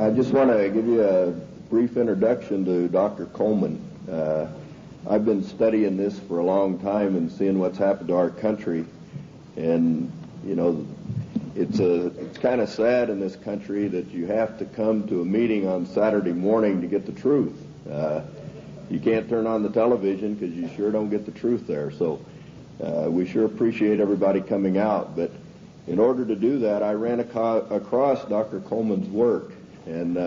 I just want to give you a brief introduction to Dr. Coleman. I've been studying this for a long time and seeing what's happened to our country, and you know, it's kind of sad in this country that you have to come to a meeting on Saturday morning to get the truth. You can't turn on the television because you sure don't get the truth there. So we sure appreciate everybody coming out. But in order to do that, I ran across Dr. Coleman's work. And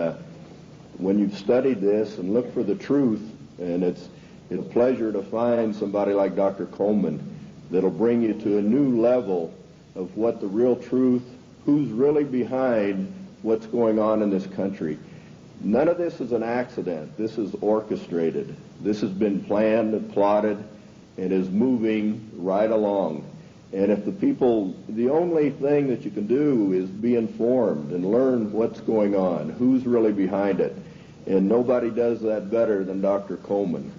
when you've studied this and looked for the truth, and it's a pleasure to find somebody like Dr. Coleman that'll bring you to a new level of what the real truth, who's really behind what's going on in this country. None of this is an accident. This is orchestrated. This has been planned and plotted and is moving right along. And if the only thing that you can do is be informed and learn what's going on, who's really behind it. And nobody does that better than Dr. Coleman.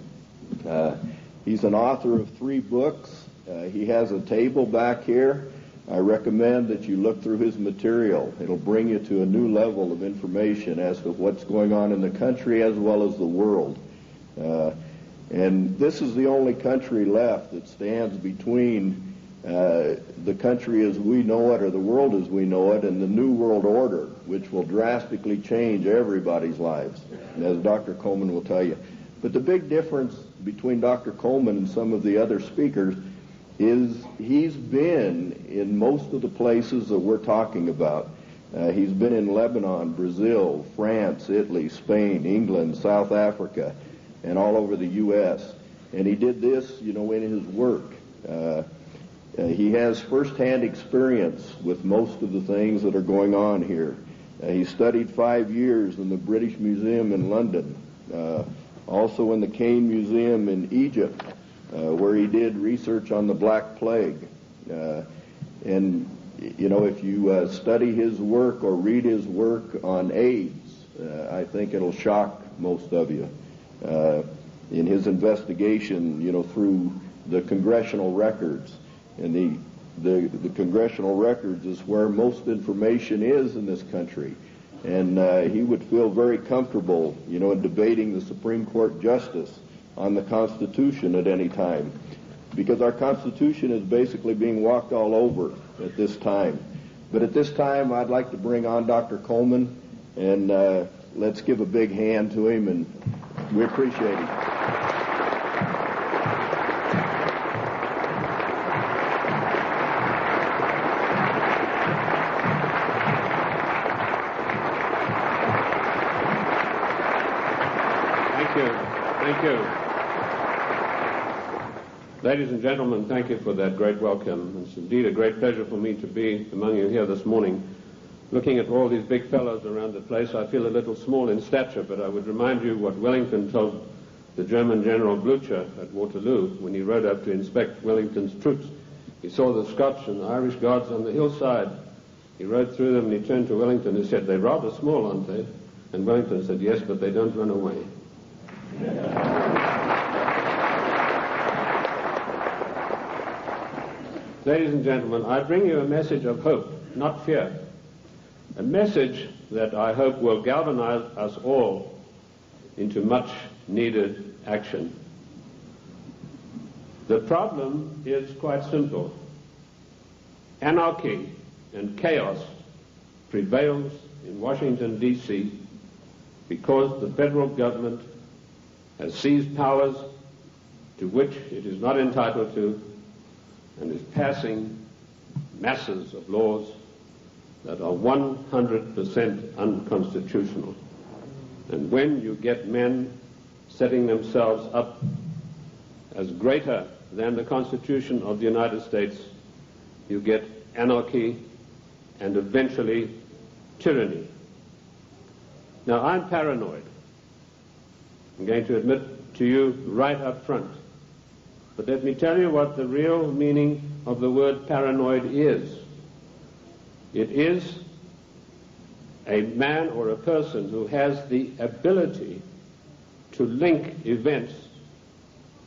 He's an author of 3 books. He has a table back here. I recommend that you look through his material. It'll bring you to a new level of information as to what's going on in the country as well as the world. And this is the only country left that stands between the country as we know it, or the world as we know it, and the New World Order, which will drastically change everybody's lives, as Dr. Coleman will tell you. But the big difference between Dr. Coleman and some of the other speakers is he's been in most of the places that we're talking about. He's been in Lebanon, Brazil, France, Italy, Spain, England, South Africa, and all over the U.S. And he did this, you know, in his work. He has first-hand experience with most of the things that are going on here. He studied 5 years in the British Museum in London, also in the Cain Museum in Egypt, where he did research on the Black Plague. And, you know, if you study his work or read his work on AIDS, I think it'll shock most of you. In his investigation, you know, through the congressional records. And the congressional records is where most information is in this country. And he would feel very comfortable, you know, in debating the Supreme Court justice on the Constitution at any time, because our Constitution is basically being walked all over at this time. But at this time, I'd like to bring on Dr. Coleman, and let's give a big hand to him, and we appreciate him. Thank you. Ladies and gentlemen, thank you for that great welcome. It's indeed a great pleasure for me to be among you here this morning. Looking at all these big fellows around the place, I feel a little small in stature, but I would remind you what Wellington told the German General Blücher at Waterloo when he rode up to inspect Wellington's troops. He saw the Scotch and the Irish Guards on the hillside. He rode through them and he turned to Wellington and said, "They're rather small, aren't they?" And Wellington said, "Yes, but they don't run away." Ladies and gentlemen, I bring you a message of hope, not fear. A message that I hope will galvanize us all into much needed action. The problem is quite simple. Anarchy and chaos prevails in Washington, D.C. because the federal government has seized powers to which it is not entitled to and is passing masses of laws that are 100% unconstitutional. And when you get men setting themselves up as greater than the Constitution of the United States, you get anarchy and eventually tyranny. Now, I'm paranoid. I'm going to admit to you right up front. But let me tell you what the real meaning of the word paranoid is. It is a man or a person who has the ability to link events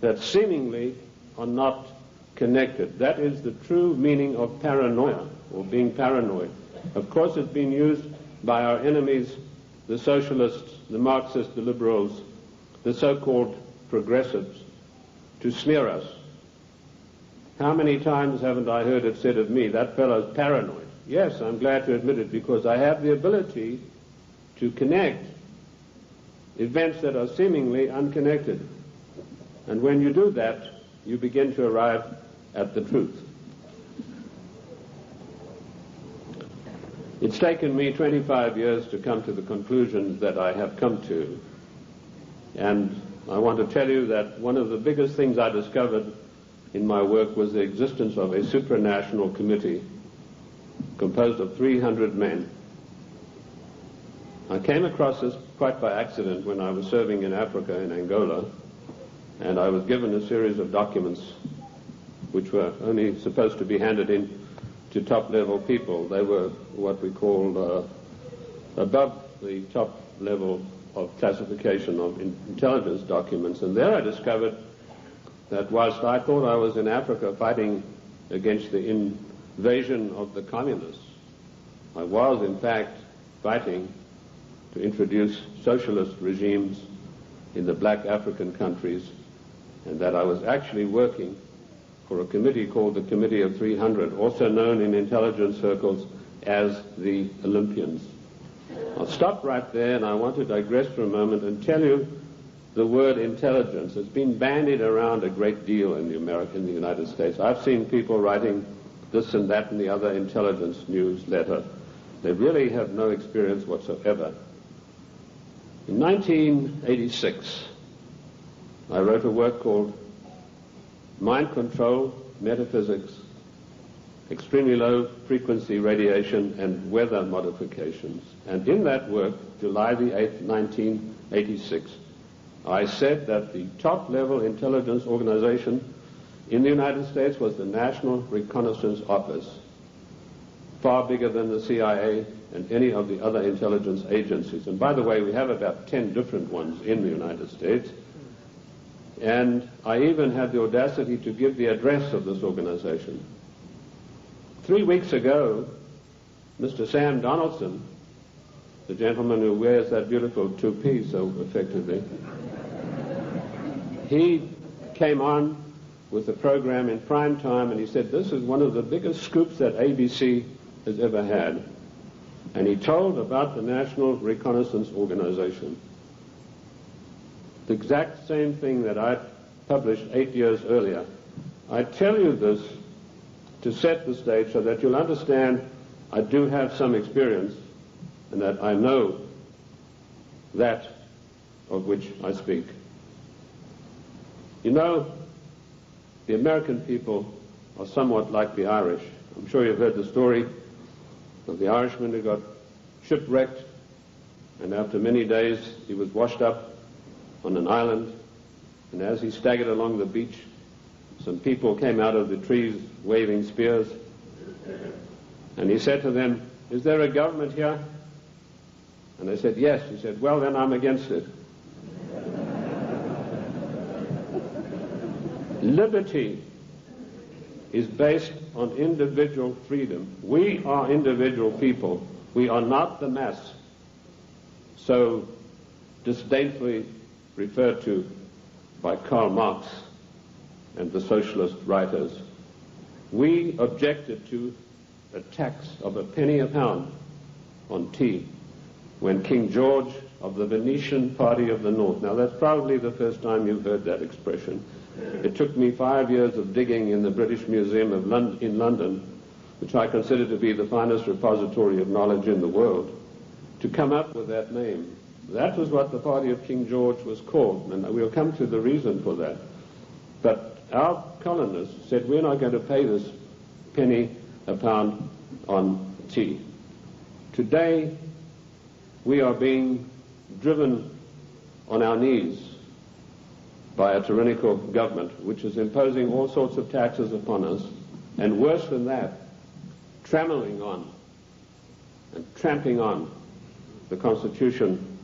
that seemingly are not connected. That is the true meaning of paranoia, or being paranoid. Of course, it's been used by our enemies the socialists, the Marxists, the liberals, the so-called progressives, to smear us. How many times haven't I heard it said of me, that fellow's paranoid? Yes, I'm glad to admit it, because I have the ability to connect events that are seemingly unconnected. And when you do that, you begin to arrive at the truth. It's taken me 25 years to come to the conclusions that I have come to. And I want to tell you that one of the biggest things I discovered in my work was the existence of a supranational committee composed of 300 men. I came across this quite by accident when I was serving in Africa, in Angola, and I was given a series of documents which were only supposed to be handed in to top-level people. They were what we called above the top level of classification of intelligence documents. And there I discovered that whilst I thought I was in Africa fighting against the invasion of the communists, I was in fact fighting to introduce socialist regimes in the black African countries, and that I was actually working for a committee called the Committee of 300, also known in intelligence circles as the Olympians. I'll stop right there, and I want to digress for a moment and tell you the word intelligence. It's been bandied around a great deal in the United States. I've seen people writing this and that and the other intelligence newsletter. They really have no experience whatsoever. In 1986, I wrote a work called Mind Control, Metaphysics, Extremely Low Frequency Radiation and Weather Modifications. And in that work, July the 8th, 1986, I said that the top-level intelligence organization in the United States was the National Reconnaissance Office, far bigger than the CIA and any of the other intelligence agencies. And by the way, we have about 10 different ones in the United States. And I even had the audacity to give the address of this organization. 3 weeks ago, Mr. Sam Donaldson, the gentleman who wears that beautiful toupee so effectively, he came on with a program in prime time, and he said, this is one of the biggest scoops that ABC has ever had. And he told about the National Reconnaissance Organization. The exact same thing that I published 8 years earlier. I tell you this to set the stage so that you'll understand I do have some experience and that I know that of which I speak. You know, the American people are somewhat like the Irish. I'm sure you've heard the story of the Irishman who got shipwrecked, and after many days he was washed up on an island, and as he staggered along the beach, some people came out of the trees waving spears, and he said to them, is there a government here? And they said, yes. He said, well, then I'm against it. Liberty is based on individual freedom. We are individual people. We are not the mass, so disdainfully referred to by Karl Marx and the socialist writers. We objected to a tax of a penny a pound on tea when King George of the Venetian Party of the North, now that's probably the first time you've heard that expression. It took me 5 years of digging in the British Museum in London, which I consider to be the finest repository of knowledge in the world, to come up with that name. That was what the party of King George was called, and we'll come to the reason for that. But our colonists said, we're not going to pay this penny a pound on tea. Today, we are being driven on our knees by a tyrannical government which is imposing all sorts of taxes upon us, and worse than that, trammeling on and tramping on the Constitution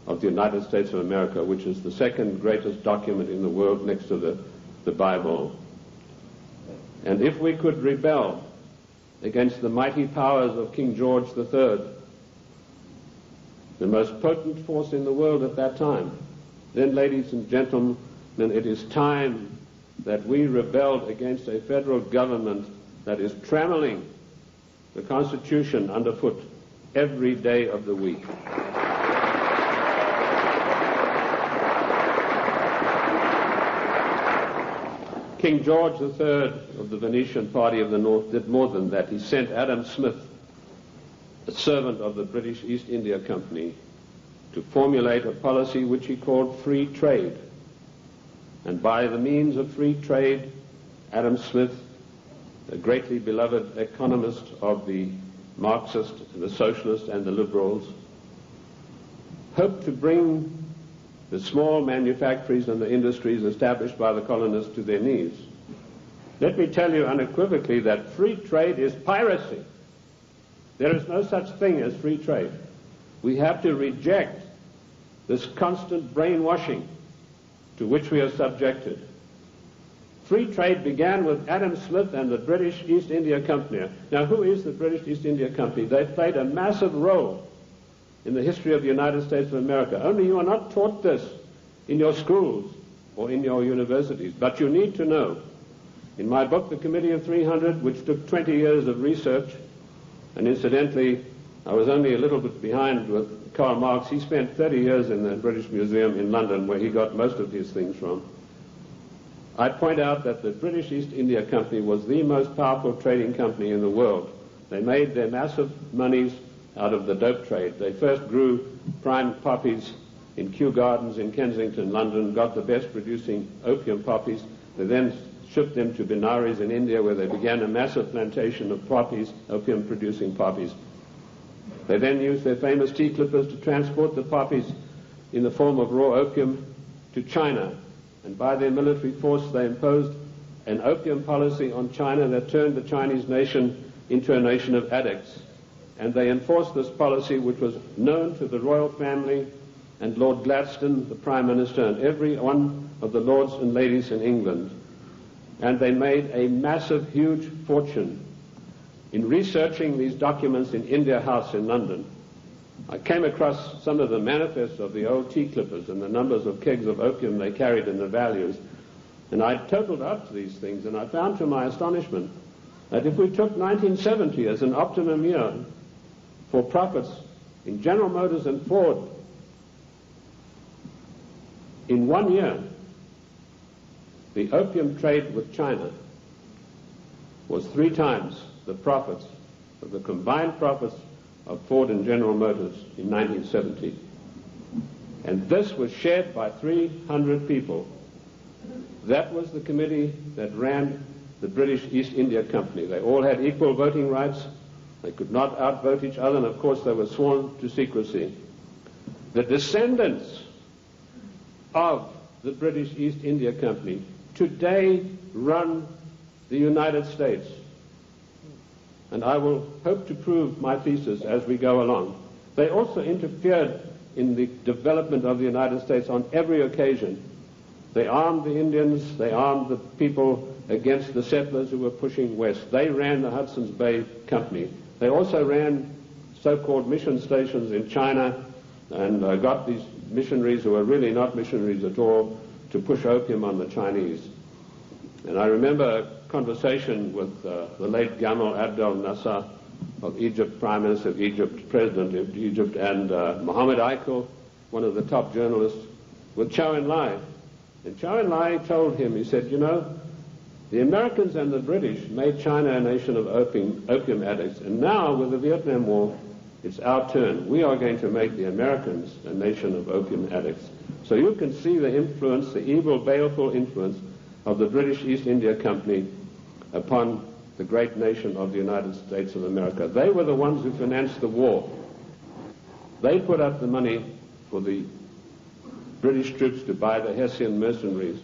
of the United States of America, which is the second greatest document in the world next to the Bible. And if we could rebel against the mighty powers of King George III, the most potent force in the world at that time. Then, ladies and gentlemen, it is time that we rebelled against a federal government that is trammeling the Constitution underfoot every day of the week. King George III of the Venetian Party of the North did more than that. He sent Adam Smith, a servant of the British East India Company, to formulate a policy which he called free trade. And by the means of free trade, Adam Smith, a greatly beloved economist of the Marxists, the socialists, and the liberals, hoped to bring the small manufactories and the industries established by the colonists to their knees. Let me tell you unequivocally that free trade is piracy. There is no such thing as free trade. We have to reject this constant brainwashing to which we are subjected. Free trade began with Adam Smith and the British East India Company. Now, who is the British East India Company? They played a massive role in the history of the United States of America. Only you are not taught this in your schools or in your universities, but you need to know. In my book, The Committee of 300, which took 20 years of research, and incidentally, I was only a little bit behind with Karl Marx. He spent 30 years in the British Museum in London, where he got most of his things from. I point out that the British East India Company was the most powerful trading company in the world. They made their massive monies out of the dope trade. They first grew prime poppies in Kew Gardens in Kensington, London, got the best producing opium poppies. They then shipped them to Benares in India, where they began a massive plantation of poppies, opium producing poppies. They then used their famous tea clippers to transport the poppies in the form of raw opium to China. And by their military force, they imposed an opium policy on China that turned the Chinese nation into a nation of addicts. And they enforced this policy, which was known to the royal family and Lord Gladstone, the Prime Minister, and every one of the lords and ladies in England. And they made a massive, huge fortune. In researching these documents in India House in London, I came across some of the manifests of the old tea clippers and the numbers of kegs of opium they carried and the values. And I totaled up these things, and I found to my astonishment that if we took 1970 as an optimum year for profits in General Motors and Ford, in 1 year, the opium trade with China was 3 times the profits of the combined profits of Ford and General Motors in 1970. And this was shared by 300 people. That was the committee that ran the British East India Company. They all had equal voting rights. They could not outvote each other, and of course they were sworn to secrecy. The descendants of the British East India Company today run the United States. And I will hope to prove my thesis as we go along. They also interfered in the development of the United States on every occasion. They armed the Indians, they armed the people against the settlers who were pushing west. They ran the Hudson's Bay Company. They also ran so-called mission stations in China and got these missionaries who were really not missionaries at all to push opium on the Chinese. And I remember a conversation with the late Gamal Abdel Nasser of Egypt, Prime Minister of Egypt, President of Egypt, and Mohammed Eichel, one of the top journalists, with Chow En-lai. And Chow En-lai told him, he said, you know, the Americans and the British made China a nation of opium addicts, and now with the Vietnam War, it's our turn. We are going to make the Americans a nation of opium addicts. So you can see the influence, the evil, baleful influence of the British East India Company upon the great nation of the United States of America. They were the ones who financed the war. They put up the money for the British troops to buy the Hessian mercenaries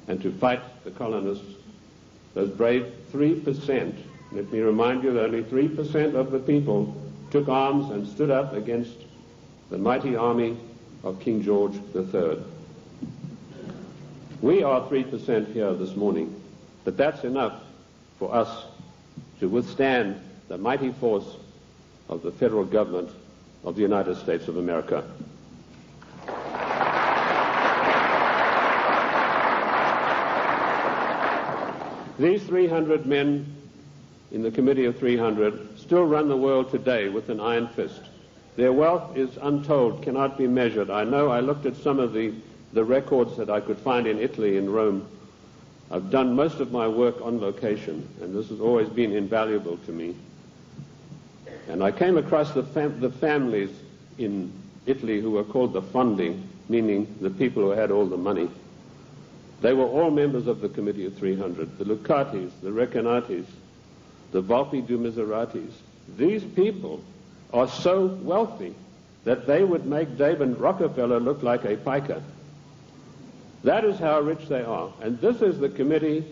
and to fight the colonists. Those brave 3%, let me remind you that only 3% of the people took arms and stood up against the mighty army of King George III. We are 3% here this morning, but that's enough for us to withstand the mighty force of the federal government of the United States of America. These 300 men in the Committee of 300 still run the world today with an iron fist. Their wealth is untold, cannot be measured. I know I looked at some of the records that I could find in Italy, in Rome. I've done most of my work on location, and this has always been invaluable to me. And I came across the families in Italy who were called the Fondi, meaning the people who had all the money. They were all members of the Committee of 300, the Lucatis, the Recanatis, the Volpi du Miseratis. These people are so wealthy that they would make David Rockefeller look like a piker. That is how rich they are. And this is the committee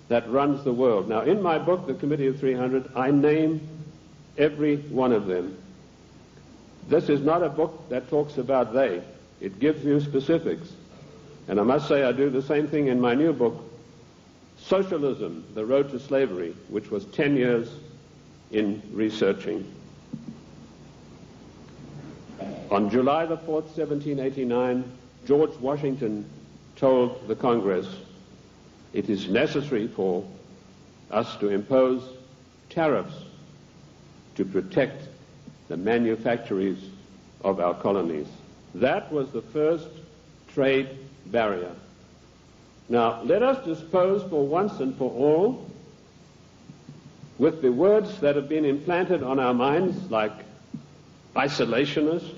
that runs the world. Now, in my book, The Committee of 300, I name every one of them. This is not a book that talks about they. It gives you specifics. And I must say I do the same thing in my new book, Socialism, The Road to Slavery, which was 10 years in researching. On July the 4th, 1789, George Washington told the Congress, it is necessary for us to impose tariffs to protect the manufactories of our colonies. That was the first trade barrier. Now, let us dispose for once and for all with the words that have been implanted on our minds, like isolationist,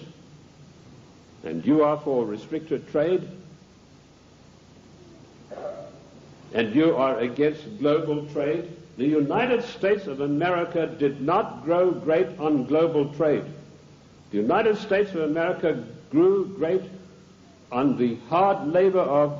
and you are for restricted trade, and you are against global trade. The United States of America did not grow great on global trade. The United States of America grew great on the hard labor of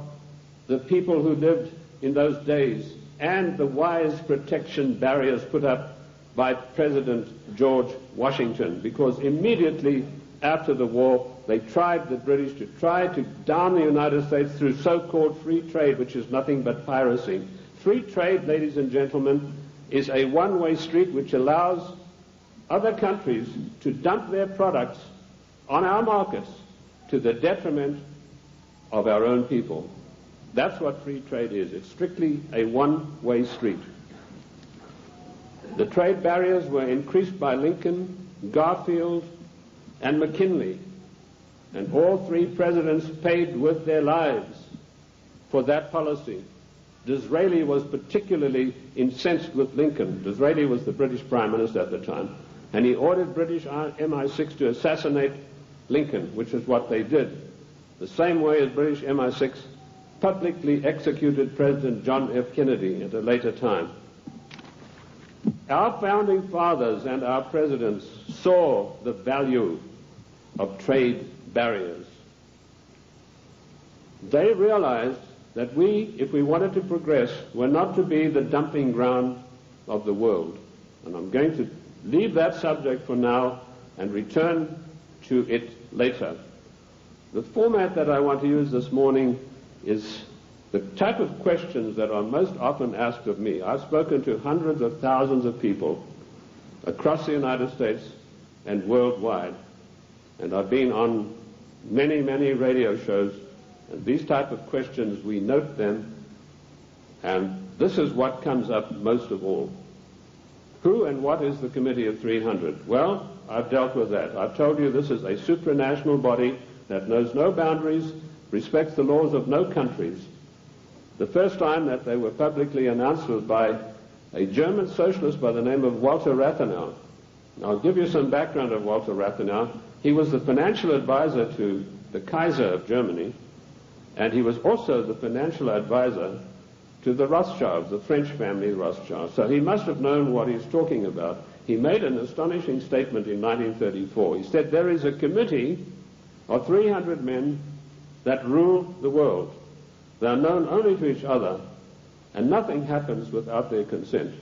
the people who lived in those days and the wise protection barriers put up by President George Washington, because immediately after the war they tried, the British, to try to down the United States through so-called free trade, which is nothing but piracy. Free trade, ladies and gentlemen, is a one-way street which allows other countries to dump their products on our markets to the detriment of our own people. That's what free trade is. It's strictly a one-way street. The trade barriers were increased by Lincoln, Garfield, and McKinley, and all three presidents paid with their lives for that policy. Disraeli was particularly incensed with Lincoln. Disraeli was the British Prime Minister at the time, and he ordered British MI6 to assassinate Lincoln, which is what they did, the same way as British MI6 publicly executed President John F. Kennedy at a later time. Our founding fathers and our presidents saw the value of trade barriers. They realized that we, if we wanted to progress, were not to be the dumping ground of the world. And I'm going to leave that subject for now and return to it later. The format that I want to use this morning is the type of questions that are most often asked of me. I've spoken to hundreds of thousands of people across the United States and worldwide, and I've been on many, many radio shows, and these type of questions, we note them, and this is what comes up most of all. Who and what is the Committee of 300? Well, I've dealt with that. I've told you this is a supranational body that knows no boundaries, respects the laws of no countries. The first time that they were publicly announced was by a German socialist by the name of Walter Rathenau. I'll give you some background of Walter Rathenau. He was the financial advisor to the Kaiser of Germany, and he was also the financial advisor to the Rothschilds, the French family Rothschild. So he must have known what he's talking about. He made an astonishing statement in 1934. He said, there is a committee of 300 men that rule the world. They are known only to each other, and nothing happens without their consent.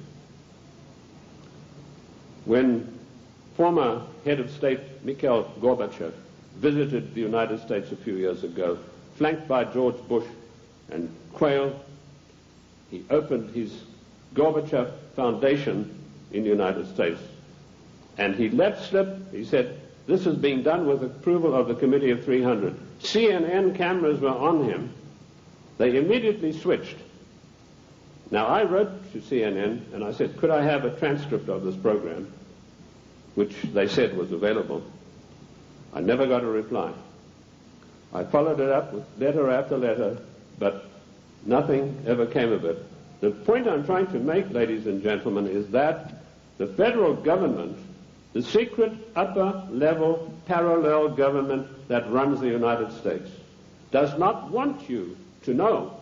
When former head of state Mikhail Gorbachev visited the United States a few years ago, flanked by George Bush and Quayle, he opened his Gorbachev Foundation in the United States. And he let slip, he said, this is being done with approval of the Committee of 300. CNN cameras were on him. They immediately switched. Now, I wrote to CNN and I said, could I have a transcript of this program, which they said was available. I never got a reply. I followed it up with letter after letter, but nothing ever came of it. The point I'm trying to make, ladies and gentlemen, is that the federal government, the secret upper-level parallel government that runs the United States, does not want you to know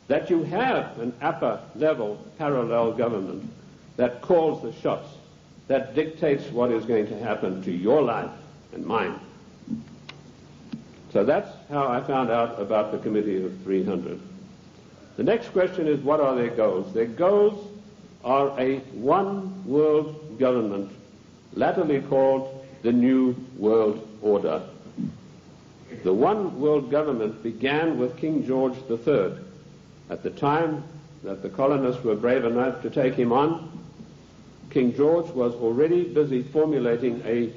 that you have an upper-level parallel government that calls the shots, that dictates what is going to happen to your life and mine. So that's how I found out about the Committee of 300. The next question is, what are their goals? Their goals are a one world government, latterly called the New World Order. The one world government began with King George III. At the time that the colonists were brave enough to take him on, King George was already busy formulating a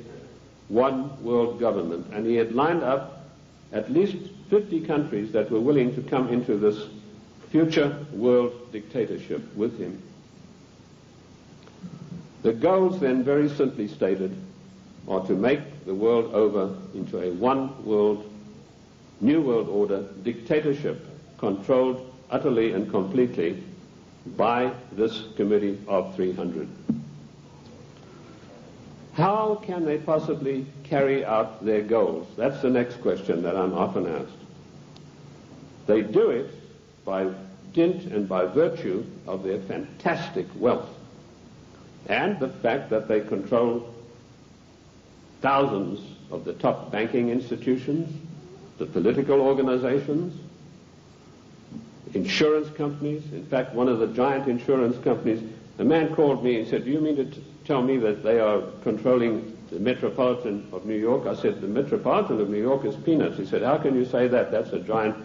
one world government, and he had lined up at least 50 countries that were willing to come into this future world dictatorship with him. The goals then, very simply stated, are to make the world over into a one world, new world order dictatorship controlled utterly and completely by this Committee of 300. How can they possibly carry out their goals? That's the next question that I'm often asked. They do it by dint and by virtue of their fantastic wealth and the fact that they control thousands of the top banking institutions, the political organizations, insurance companies. In fact, one of the giant insurance companies, a man called me and said, do you mean to tell me that they are controlling the Metropolitan of New York? I said, the Metropolitan of New York is peanuts. He said, how can you say that? That's a giant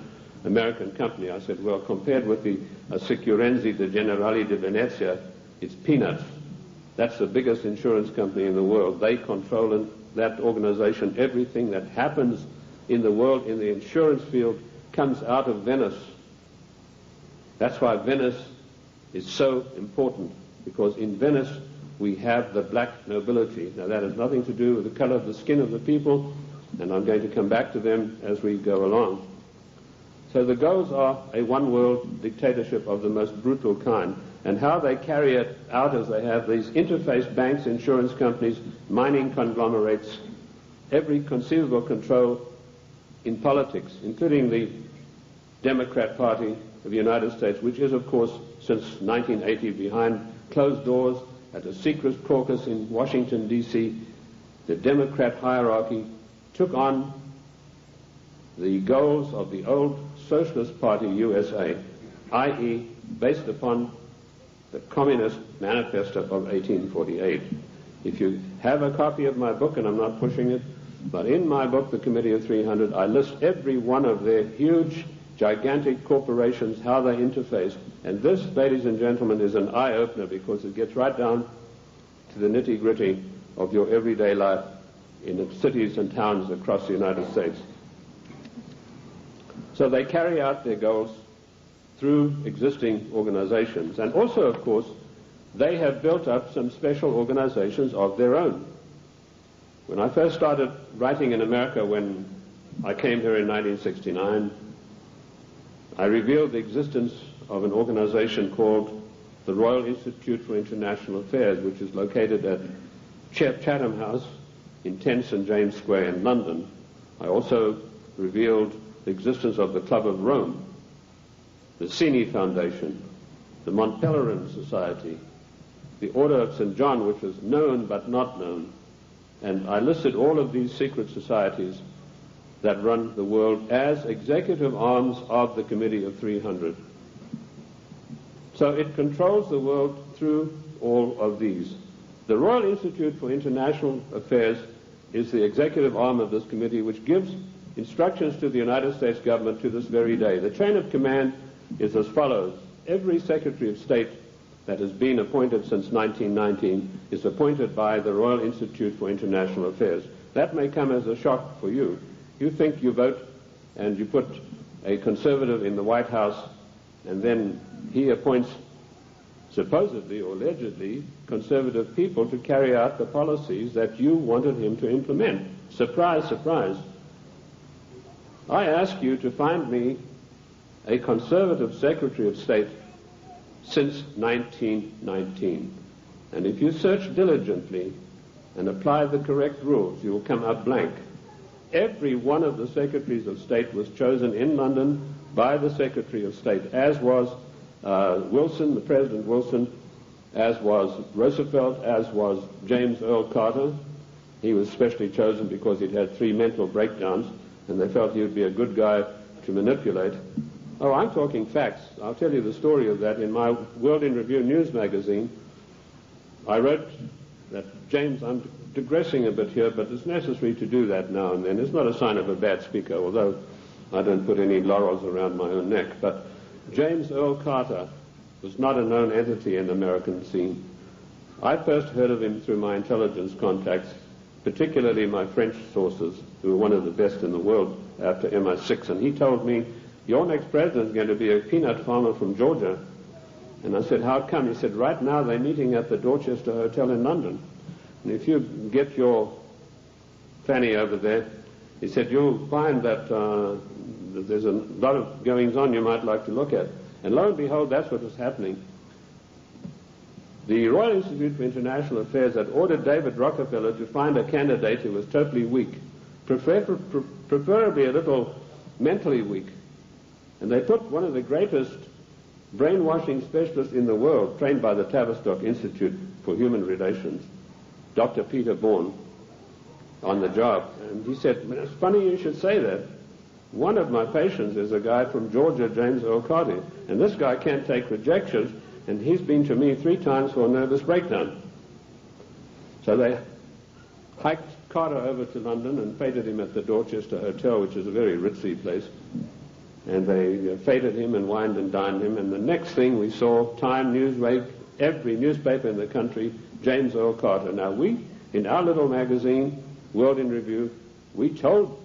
American company. I said, well, compared with the Sicurezza de Generali de Venezia, it's peanuts. That's the biggest insurance company in the world. They control in that organization everything that happens in the world in the insurance field comes out of Venice. That's why Venice is so important, because in Venice we have the black nobility. Now, that has nothing to do with the color of the skin of the people, and I'm going to come back to them as we go along. So the goals are a one-world dictatorship of the most brutal kind, and how they carry it out is they have these interface banks, insurance companies, mining conglomerates, every conceivable control in politics, including the Democrat Party of the United States, which is, of course, since 1980 behind closed doors at a secret caucus in Washington, D.C., the Democrat hierarchy took on the goals of the old Socialist Party USA, i.e., based upon the Communist Manifesto of 1848. If you have a copy of my book, and I'm not pushing it, but in my book, The Committee of 300, I list every one of their huge, gigantic corporations, how they interface. And this, ladies and gentlemen, is an eye-opener, because it gets right down to the nitty-gritty of your everyday life in the cities and towns across the United States. So they carry out their goals through existing organizations. And also, of course, they have built up some special organizations of their own. When I first started writing in America, when I came here in 1969, I revealed the existence of an organization called the Royal Institute for International Affairs, which is located at Chatham House in 10 St. James Square in London. I also revealed the existence of the Club of Rome, the Cini Foundation, the Mont Pelerin Society, the Order of St. John, which was known but not known. And I listed all of these secret societies that run the world as executive arms of the Committee of 300. So it controls the world through all of these. The Royal Institute for International Affairs is the executive arm of this committee, which gives instructions to the United States government to this very day. The chain of command is as follows. Every Secretary of State that has been appointed since 1919 is appointed by the Royal Institute for International Affairs. That may come as a shock for you. You think you vote and you put a conservative in the White House, and then he appoints supposedly or allegedly conservative people to carry out the policies that you wanted him to implement. Surprise, surprise. I ask you to find me a conservative Secretary of State since 1919. And if you search diligently and apply the correct rules, you will come out blank. Every one of the Secretaries of State was chosen in London by the Secretary of State, as was Wilson, the President Wilson, as was Roosevelt, as was James Earl Carter. He was specially chosen because he'd had 3 mental breakdowns, and they felt he would be a good guy to manipulate. Oh, I'm talking facts. I'll tell you the story of that. In my World in Review news magazine, I wrote that, James, I'm digressing a bit here, but it's necessary to do that now and then. It's not a sign of a bad speaker, although I don't put any laurels around my own neck. But James Earl Carter was not a known entity in the American scene. I first heard of him through my intelligence contacts, particularly my French sources, who were one of the best in the world after MI6, and he told me, your next president is going to be a peanut farmer from Georgia. And I said, how come? He said, right now they're meeting at the Dorchester Hotel in London. And if you get your fanny over there, he said, you'll find that there's a lot of goings on you might like to look at. And lo and behold, that's what was happening. The Royal Institute for International Affairs had ordered David Rockefeller to find a candidate who was totally weak, preferably a little mentally weak. And they put one of the greatest brainwashing specialists in the world, trained by the Tavistock Institute for Human Relations, Dr. Peter Bourne, on the job. And he said, it's funny you should say that. One of my patients is a guy from Georgia, James Earl Carter, and this guy can't take rejection, and he's been to me 3 times for a nervous breakdown. So they hiked Carter over to London and feted him at the Dorchester Hotel, which is a very ritzy place. And they feted him and wined and dined him. And the next thing we saw, Time, Newsweek, every newspaper in the country, James Earl Carter. Now we, in our little magazine, World in Review, we told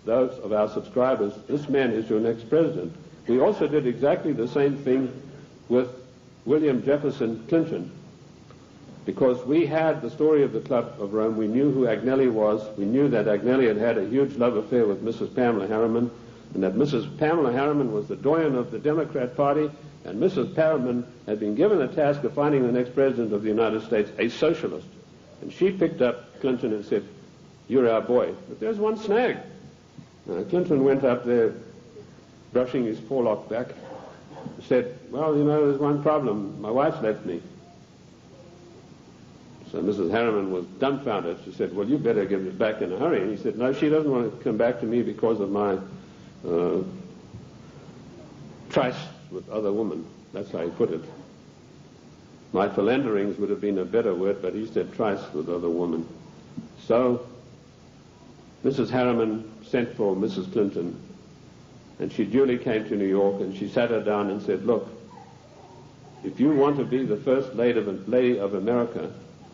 those of our subscribers, this man is your next president. We also did exactly the same thing with William Jefferson Clinton, because we had the story of the Club of Rome. We knew who Agnelli was. We knew that Agnelli had had a huge love affair with Mrs. Pamela Harriman, and that Mrs. Pamela Harriman was the doyen of the Democrat Party, and Mrs. Harriman had been given the task of finding the next president of the United States, a socialist. And she picked up Clinton and said, you're our boy. But there's one snag. Clinton went up there, brushing his forelock back, said, well, you know, there's one problem. My wife's left me. So Mrs. Harriman was dumbfounded. She said, well, you better give it back in a hurry. And he said, no, she doesn't want to come back to me because of my trice with other women. That's how he put it. My philanderings would have been a better word, but he said trice with other women. So Mrs. Harriman sent for Mrs. Clinton, and she duly came to New York, and she sat her down and said, look, if you want to be the first lady of America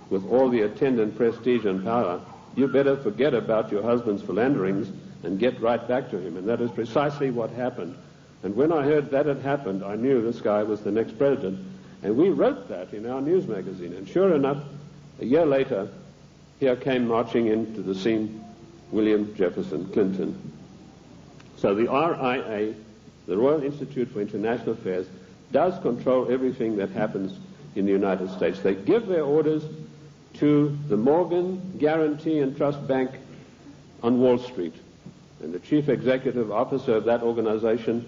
with all the attendant prestige and power, you better forget about your husband's philanderings and get right back to him. And that is precisely what happened. And when I heard that had happened, I knew this guy was the next president. And we wrote that in our news magazine. And sure enough, a year later, here came marching into the scene William Jefferson Clinton. So the RIA, the Royal Institute for International Affairs, does control everything that happens in the United States. They give their orders to the Morgan Guarantee and Trust Bank on Wall Street. And the chief executive officer of that organization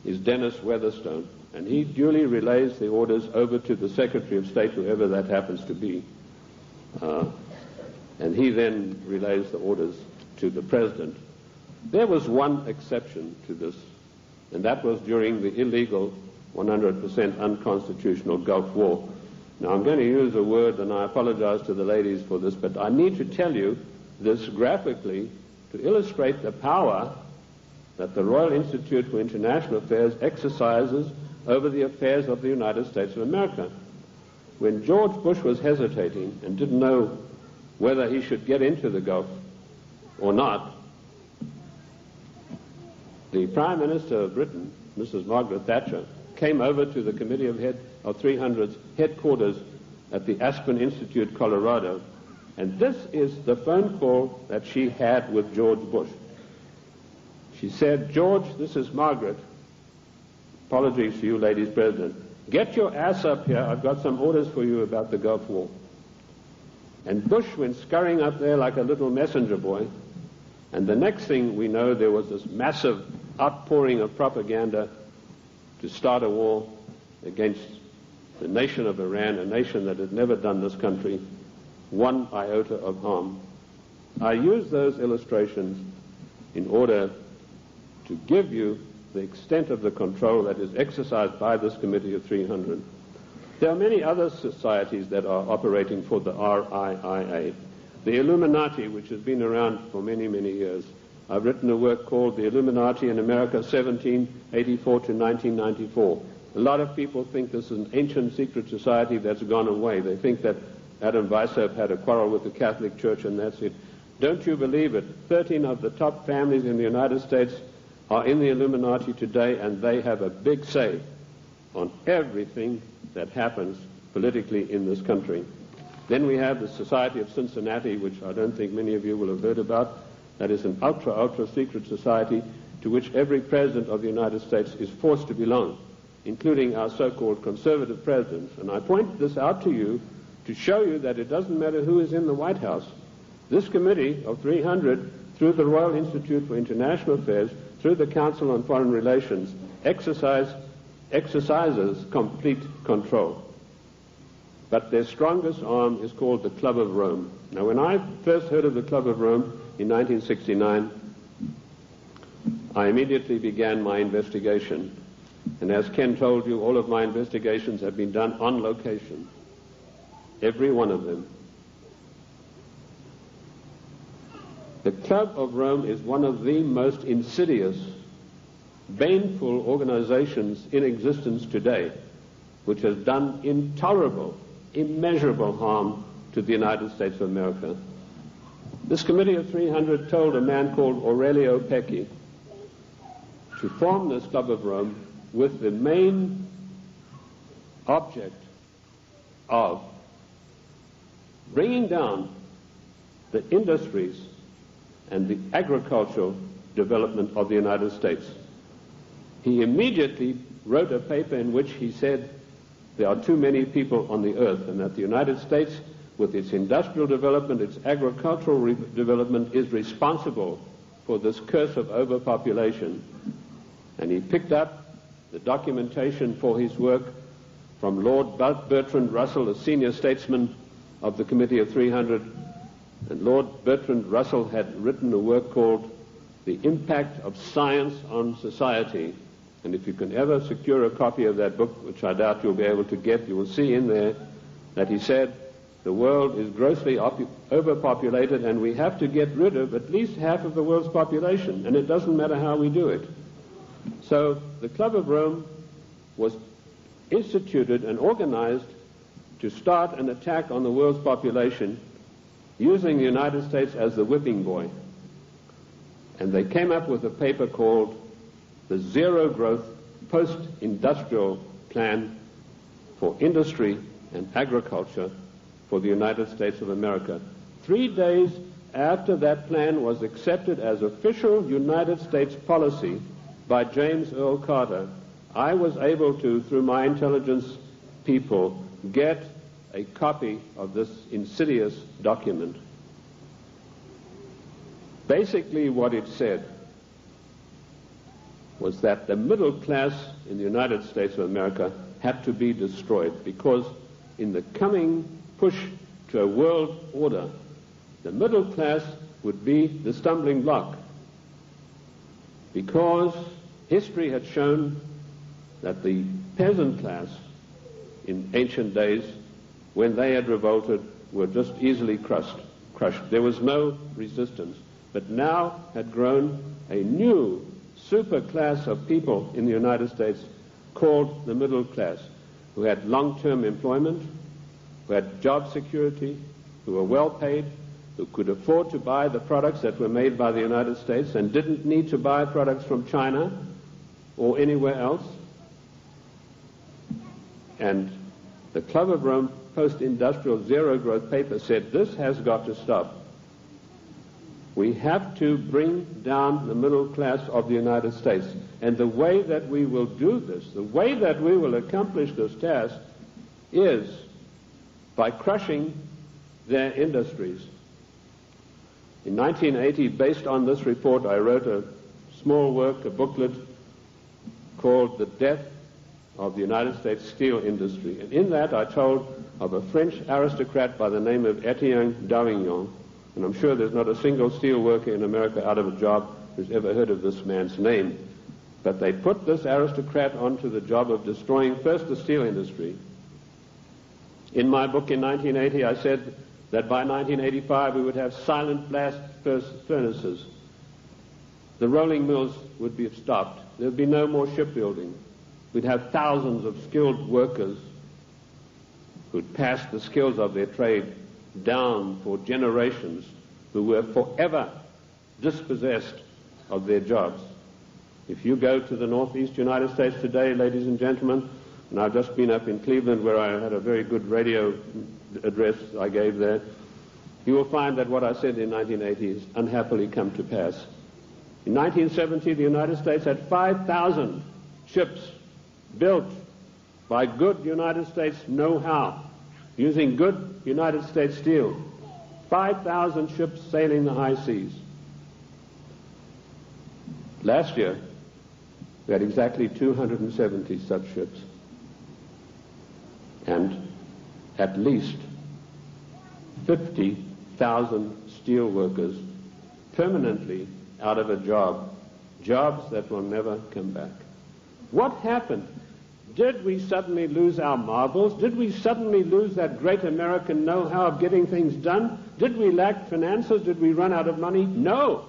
is Dennis Weatherstone. And he duly relays the orders over to the Secretary of State, whoever that happens to be. And he then relays the orders to the President. There was one exception to this, and that was during the illegal, 100% unconstitutional Gulf War. Now, I'm going to use a word, and I apologize to the ladies for this, but I need to tell you this graphically to illustrate the power that the Royal Institute for International Affairs exercises over the affairs of the United States of America. when George Bush was hesitating and didn't know whether he should get into the Gulf or not, the Prime Minister of Britain, Mrs. Margaret Thatcher, came over to the Committee of 300's headquarters at the Aspen Institute, Colorado, and this is the phone call that she had with George Bush. She said, "George, this is Margaret. Apologies to you, ladies president. Get your ass up here. I've got some orders for you about the Gulf War." And Bush went scurrying up there like a little messenger boy. And the next thing we know, there was this massive outpouring of propaganda to start a war against the nation of Iran, a nation that had never done this country one iota of harm. I use those illustrations in order to give you the extent of the control that is exercised by this Committee of 300. There are many other societies that are operating for the RIIA. The Illuminati, which has been around for many, many years. I've written a work called The Illuminati in America, 1784 to 1994. A lot of people think this is an ancient secret society that's gone away. They think that Adam Weishaupt had a quarrel with the Catholic Church and that's it. Don't you believe it? 13 of the top families in the United States are in the Illuminati today, and they have a big say on everything that happens politically in this country. Then we have the Society of Cincinnati, which I don't think many of you will have heard about. That is an ultra secret society to which every president of the United States is forced to belong, including our so-called conservative presidents. And I point this out to you to show you that it doesn't matter who is in the White House. This Committee of 300, through the Royal Institute for International Affairs, through the Council on Foreign Relations, exercises complete control. But their strongest arm is called the Club of Rome. Now, when I first heard of the Club of Rome in 1969, I immediately began my investigation. And as Ken told you, all of my investigations have been done on location. Every one of them. The Club of Rome is one of the most insidious, baneful organizations in existence today, which has done intolerable, immeasurable harm to the United States of America. This Committee of 300 told a man called Aurelio Pecchi to form this Club of Rome with the main object of bringing down the industries and the agricultural development of the United States. He immediately wrote a paper in which he said there are too many people on the earth, and that the United States, with its industrial development, its agricultural development, is responsible for this curse of overpopulation. And he picked up the documentation for his work from Lord Bertrand Russell, a senior statesman of the Committee of 300. And Lord Bertrand Russell had written a work called The Impact of Science on Society. And if you can ever secure a copy of that book, which I doubt you'll be able to get, you will see in there that he said the world is grossly overpopulated and we have to get rid of at least half of the world's population, and it doesn't matter how we do it. So the Club of Rome was instituted and organized to start an attack on the world's population using the United States as the whipping boy. And they came up with a paper called the Zero Growth Post-Industrial Plan for Industry and Agriculture for the United States of America. 3 days after that plan was accepted as official United States policy by James Earl Carter, I was able to, through my intelligence people, get a copy of this insidious document. Basically what it said was that the middle class in the United States of America had to be destroyed, because in the coming push to a world order, the middle class would be the stumbling block, because history had shown that the peasant class in ancient days, when they had revolted, were just easily crushed. There was no resistance. But now had grown a new super class of people in the United States called the middle class, who had long-term employment, who had job security, who were well paid, who could afford to buy the products that were made by the United States and didn't need to buy products from China or anywhere else. And the Club of Rome post-industrial zero-growth paper said this has got to stop. We have to bring down the middle class of the United States. And the way that we will do this, the way that we will accomplish this task, is by crushing their industries. In 1980, based on this report, I wrote a small work, a booklet, called The Death of the United States Steel Industry. And in that I told of a French aristocrat by the name of Etienne d'Avignon, and I'm sure there's not a single steel worker in America out of a job who's ever heard of this man's name. But they put this aristocrat onto the job of destroying first the steel industry. In my book in 1980, I said that by 1985 we would have silent blast furnaces. The rolling mills would be stopped. There would be no more shipbuilding. We'd have thousands of skilled workers who'd passed the skills of their trade down for generations, who were forever dispossessed of their jobs. If you go to the northeast United States today, ladies and gentlemen, and I've just been up in Cleveland where I had a very good radio address I gave there, you will find that what I said in 1980 has unhappily come to pass. In 1970, the United States had 5,000 ships built by good United States know-how, using good United States steel. 5,000 ships sailing the high seas. Last year, we had exactly 270 such ships. And at least 50,000 steel workers permanently out of a job, jobs that will never come back. What happened? Did we suddenly lose our marbles? Did we suddenly lose that great American know-how of getting things done? Did we lack finances? Did we run out of money? No.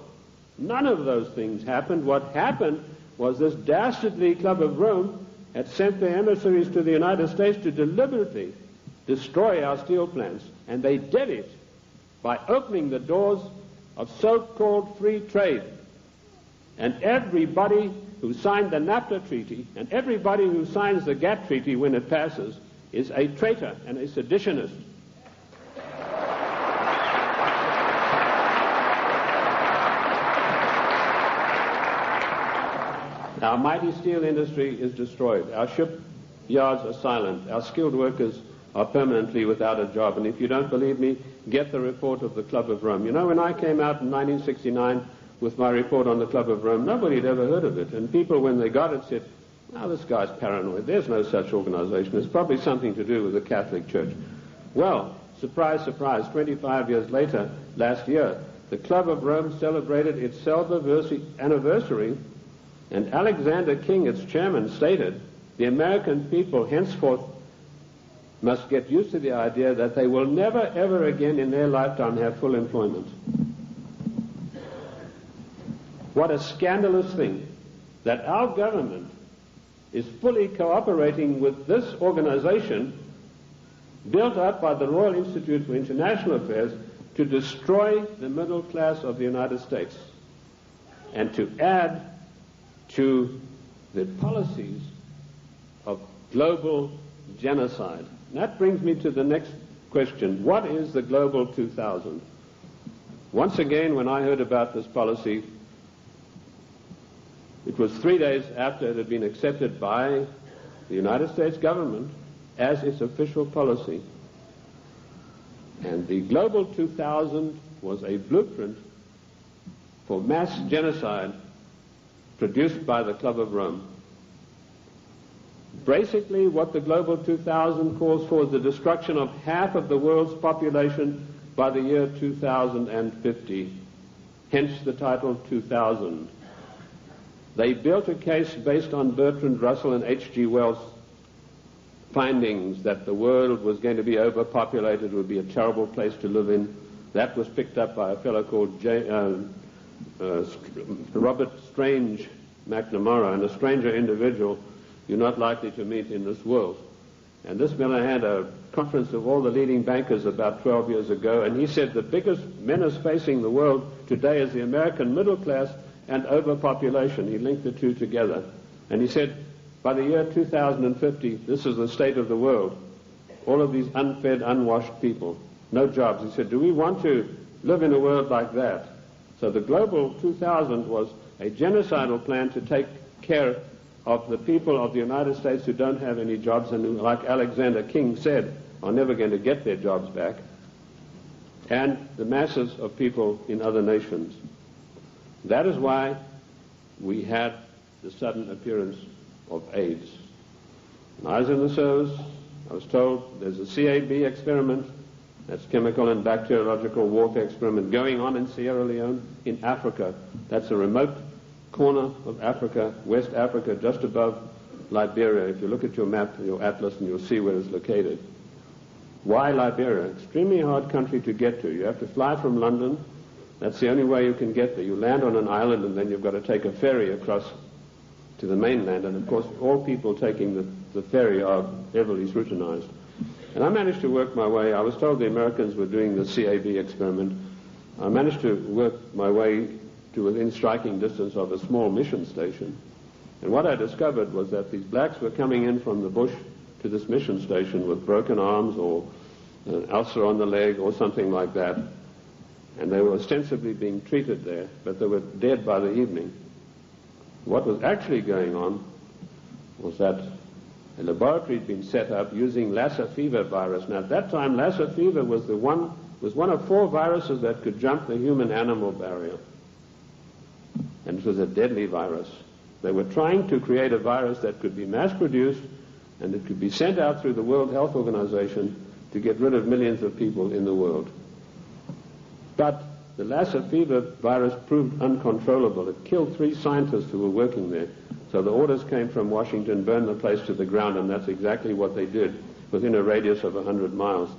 None of those things happened. What happened was this dastardly Club of Rome had sent their emissaries to the United States to deliberately destroy our steel plants. And they did it by opening the doors of so-called free trade. And everybody who signed the NAFTA treaty and everybody who signs the GATT treaty when it passes is a traitor and a seditionist. Our mighty steel industry is destroyed. Our shipyards are silent. Our skilled workers are permanently without a job. And if you don't believe me, get the report of the Club of Rome. You know, when I came out in 1969 with my report on the Club of Rome, nobody had ever heard of it. And people, when they got it, said, "Oh, this guy's paranoid. There's no such organization. It's probably something to do with the Catholic Church." Well, surprise, surprise, 25 years later, last year, the Club of Rome celebrated its anniversary, and Alexander King, its chairman, stated, the American people henceforth must get used to the idea that they will never, ever again in their lifetime have full employment. What a scandalous thing that our government is fully cooperating with this organization built up by the Royal Institute for International Affairs to destroy the middle class of the United States and to add to the policies of global genocide. And that brings me to the next question. What is the Global 2000? Once again, when I heard about this policy, it was 3 days after it had been accepted by the United States government as its official policy. And the Global 2000 was a blueprint for mass genocide produced by the Club of Rome. Basically, what the Global 2000 calls for is the destruction of half of the world's population by the year 2050. Hence the title 2000. They built a case based on Bertrand Russell and H.G. Wells' findings that the world was going to be overpopulated, would be a terrible place to live in. That was picked up by a fellow called Robert Strange McNamara, and a stranger individual you're not likely to meet in this world. And this Miller had a conference of all the leading bankers about 12 years ago, and he said the biggest menace facing the world today is the American middle class and overpopulation. He linked the two together. And he said, by the year 2050, this is the state of the world. All of these unfed, unwashed people, no jobs. He said, do we want to live in a world like that? So the Global 2000 was a genocidal plan to take care of the people of the United States who don't have any jobs and who, like Alexander King said, are never going to get their jobs back, and the masses of people in other nations. That is why we had the sudden appearance of AIDS. When I was in the service, I was told there's a CAB experiment, that's chemical and bacteriological warfare experiment, going on in Sierra Leone, in Africa. That's a remote corner of Africa, West Africa, just above Liberia. If you look at your map, your atlas, and you'll see where it's located. Why Liberia? Extremely hard country to get to. You have to fly from London. That's the only way you can get there. You land on an island, and then you've got to take a ferry across to the mainland. And of course, all people taking the ferry are heavily scrutinized. And I managed to work my way. I was told the Americans were doing the CAB experiment. I managed to work my way to within striking distance of a small mission station. And what I discovered was that these blacks were coming in from the bush to this mission station with broken arms or an ulcer on the leg or something like that. And they were ostensibly being treated there, but they were dead by the evening. What was actually going on was that a laboratory had been set up using Lassa fever virus. Now at that time, Lassa fever was one of 4 viruses that could jump the human-animal barrier. And it was a deadly virus. They were trying to create a virus that could be mass-produced and it could be sent out through the World Health Organization to get rid of millions of people in the world. But the Lassa fever virus proved uncontrollable. It killed 3 scientists who were working there. So the orders came from Washington, burn the place to the ground, and that's exactly what they did within a radius of 100 miles.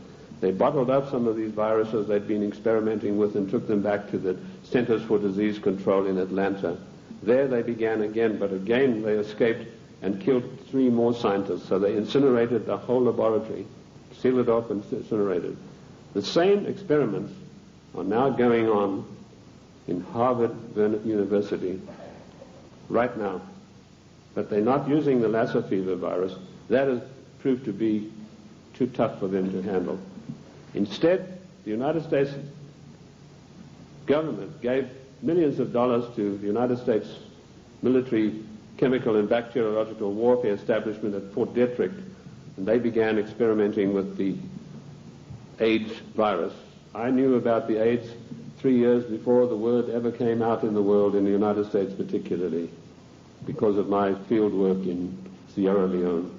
They bottled up some of these viruses they'd been experimenting with and took them back to the Centers for Disease Control in Atlanta. There they began again, but again they escaped and killed 3 more scientists. So they incinerated the whole laboratory, sealed it off and incinerated. The same experiments are now going on in Harvard University right now. But they're not using the Lassa fever virus. That has proved to be too tough for them to handle. Instead, the United States government gave millions of dollars to the United States military chemical and bacteriological warfare establishment at Fort Detrick, and they began experimenting with the AIDS virus. I knew about the AIDS 3 years before the word ever came out in the world, in the United States particularly, because of my field work in Sierra Leone.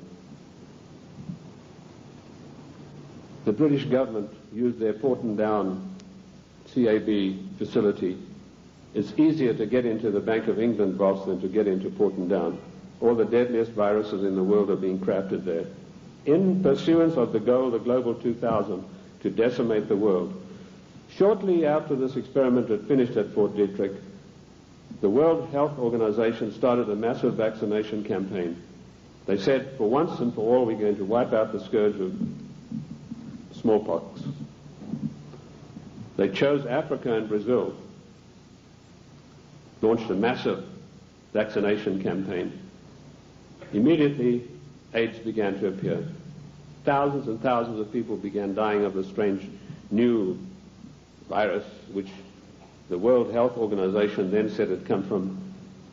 The British government used their Porton Down CAB facility. It's easier to get into the Bank of England vaults than to get into Porton Down. All the deadliest viruses in the world are being crafted there, in pursuance of the goal, the Global 2000, to decimate the world. Shortly after this experiment had finished at Fort Detrick, the World Health Organization started a massive vaccination campaign. They said, for once and for all, we're going to wipe out the scourge of smallpox. They chose Africa and Brazil, launched a massive vaccination campaign. Immediately, AIDS began to appear. Thousands and thousands of people began dying of the strange new virus, which the World Health Organization then said had come from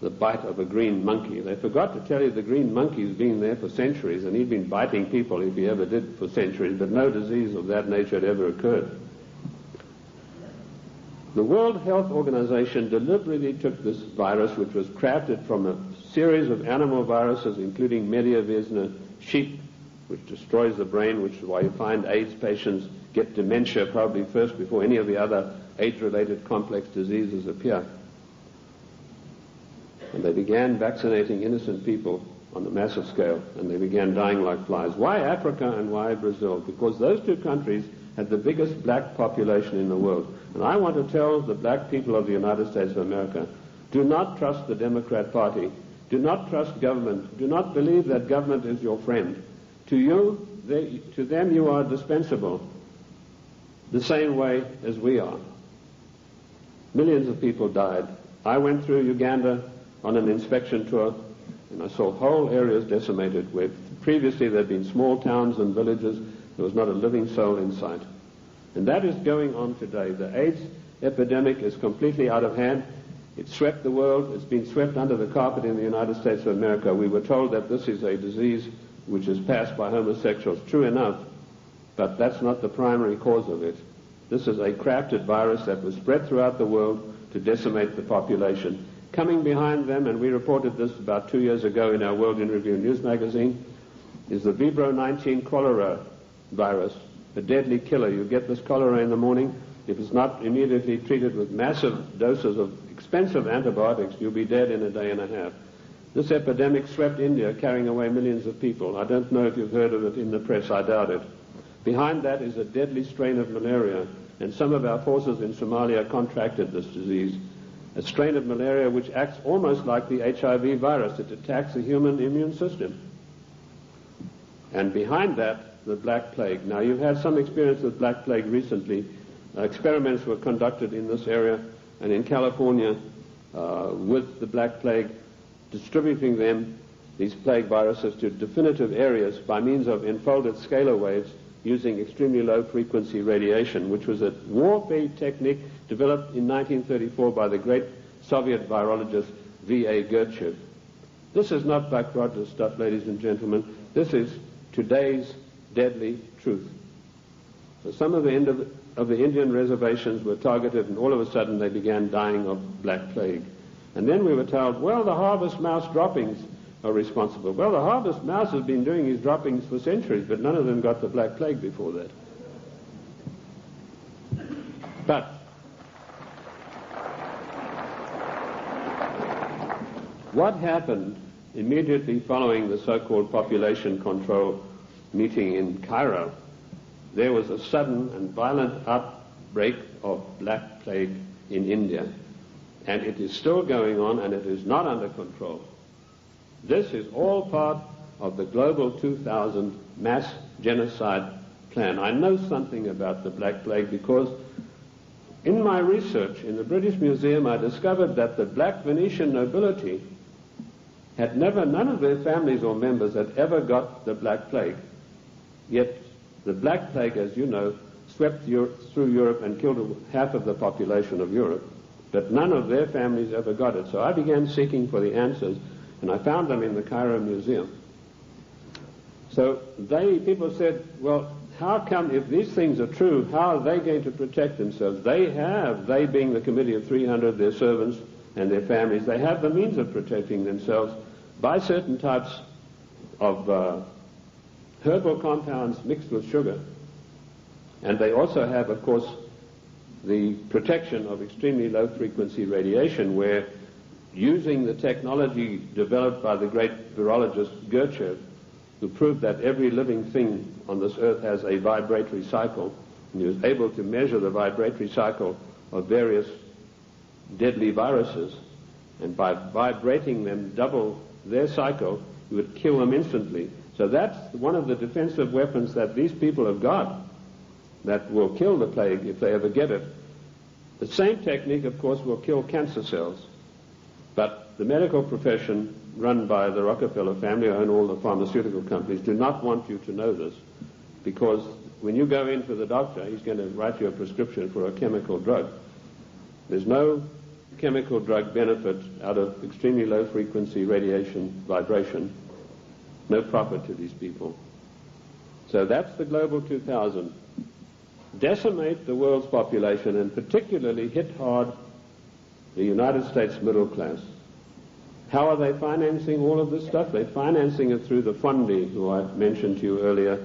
the bite of a green monkey. They forgot to tell you the green monkey's been there for centuries, and he'd been biting people if he ever did for centuries, but no disease of that nature had ever occurred. The World Health Organization deliberately took this virus, which was crafted from a series of animal viruses, including Mediavirus sheep, which destroys the brain, which is why you find AIDS patients get dementia probably first before any of the other AIDS-related complex diseases appear. And they began vaccinating innocent people on a massive scale, and they began dying like flies. Why Africa and why Brazil? Because those 2 countries had the biggest black population in the world. And I want to tell the black people of the United States of America, do not trust the Democrat Party. Do not trust government. Do not believe that government is your friend. To you, to them you are dispensable, the same way as we are. Millions of people died. I went through Uganda on an inspection tour, and I saw whole areas decimated where previously there had been small towns and villages. There was not a living soul in sight. And that is going on today. The AIDS epidemic is completely out of hand. It swept the world. It's been swept under the carpet in the United States of America. We were told that this is a disease which is passed by homosexuals. True enough, but that's not the primary cause of it. This is a crafted virus that was spread throughout the world to decimate the population. Coming behind them, and we reported this about 2 years ago in our World in Review news magazine, is the Vibro 19 cholera virus, a deadly killer. You get this cholera in the morning. If it's not immediately treated with massive doses of expensive antibiotics, you'll be dead in a day and a half. This epidemic swept India, carrying away millions of people. I don't know if you've heard of it in the press. I doubt it. Behind that is a deadly strain of malaria, and some of our forces in Somalia contracted this disease, a strain of malaria which acts almost like the HIV virus. It attacks the human immune system. And behind that, the Black Plague. Now, you've had some experience with Black Plague recently. Experiments were conducted in this area and in California with the Black Plague, distributing them, these plague viruses, to definitive areas by means of enfolded scalar waves using extremely low frequency radiation, which was a warfare technique developed in 1934 by the great Soviet virologist V.A. Gertchev. This is not Buck Rogers stuff, ladies and gentlemen. This is today's deadly truth. So some of the Indian reservations were targeted, and all of a sudden they began dying of Black Plague. And then we were told, well, the harvest mouse droppings are responsible. Well, the harvest mouse has been doing his droppings for centuries, but none of them got the Black Plague before that. But what happened immediately following the so-called population control meeting in Cairo? There was a sudden and violent outbreak of Black Plague in India, and it is still going on, and it is not under control. This is all part of the Global 2000 mass genocide plan. I know something about the Black Plague because in my research in the British Museum I discovered that the black Venetian nobility had none of their families or members had ever got the Black Plague. Yet the Black Plague, as you know, swept through Europe and killed half of the population of Europe. But none of their families ever got it. So I began seeking for the answers, and I found them in the Cairo Museum. So people said, well, how come, if these things are true, how are they going to protect themselves? They being the Committee of 300, their servants and their families, they have the means of protecting themselves by certain types of herbal compounds mixed with sugar. And they also have, of course, the protection of extremely low-frequency radiation, where using the technology developed by the great virologist Gertchev, who proved that every living thing on this earth has a vibratory cycle, and he was able to measure the vibratory cycle of various deadly viruses, and by vibrating them double their cycle, he would kill them instantly. So that's one of the defensive weapons that these people have got that will kill the plague if they ever get it. The same technique, of course, will kill cancer cells. But the medical profession, run by the Rockefeller family, who own all the pharmaceutical companies, do not want you to know this, because when you go in for the doctor, he's going to write you a prescription for a chemical drug. There's no chemical drug benefit out of extremely low-frequency radiation vibration. No profit to these people. So that's the Global 2000. Decimate the world's population, and particularly hit hard the United States middle class. How are they financing all of this stuff? They're financing it through the Fondi, who I mentioned to you earlier,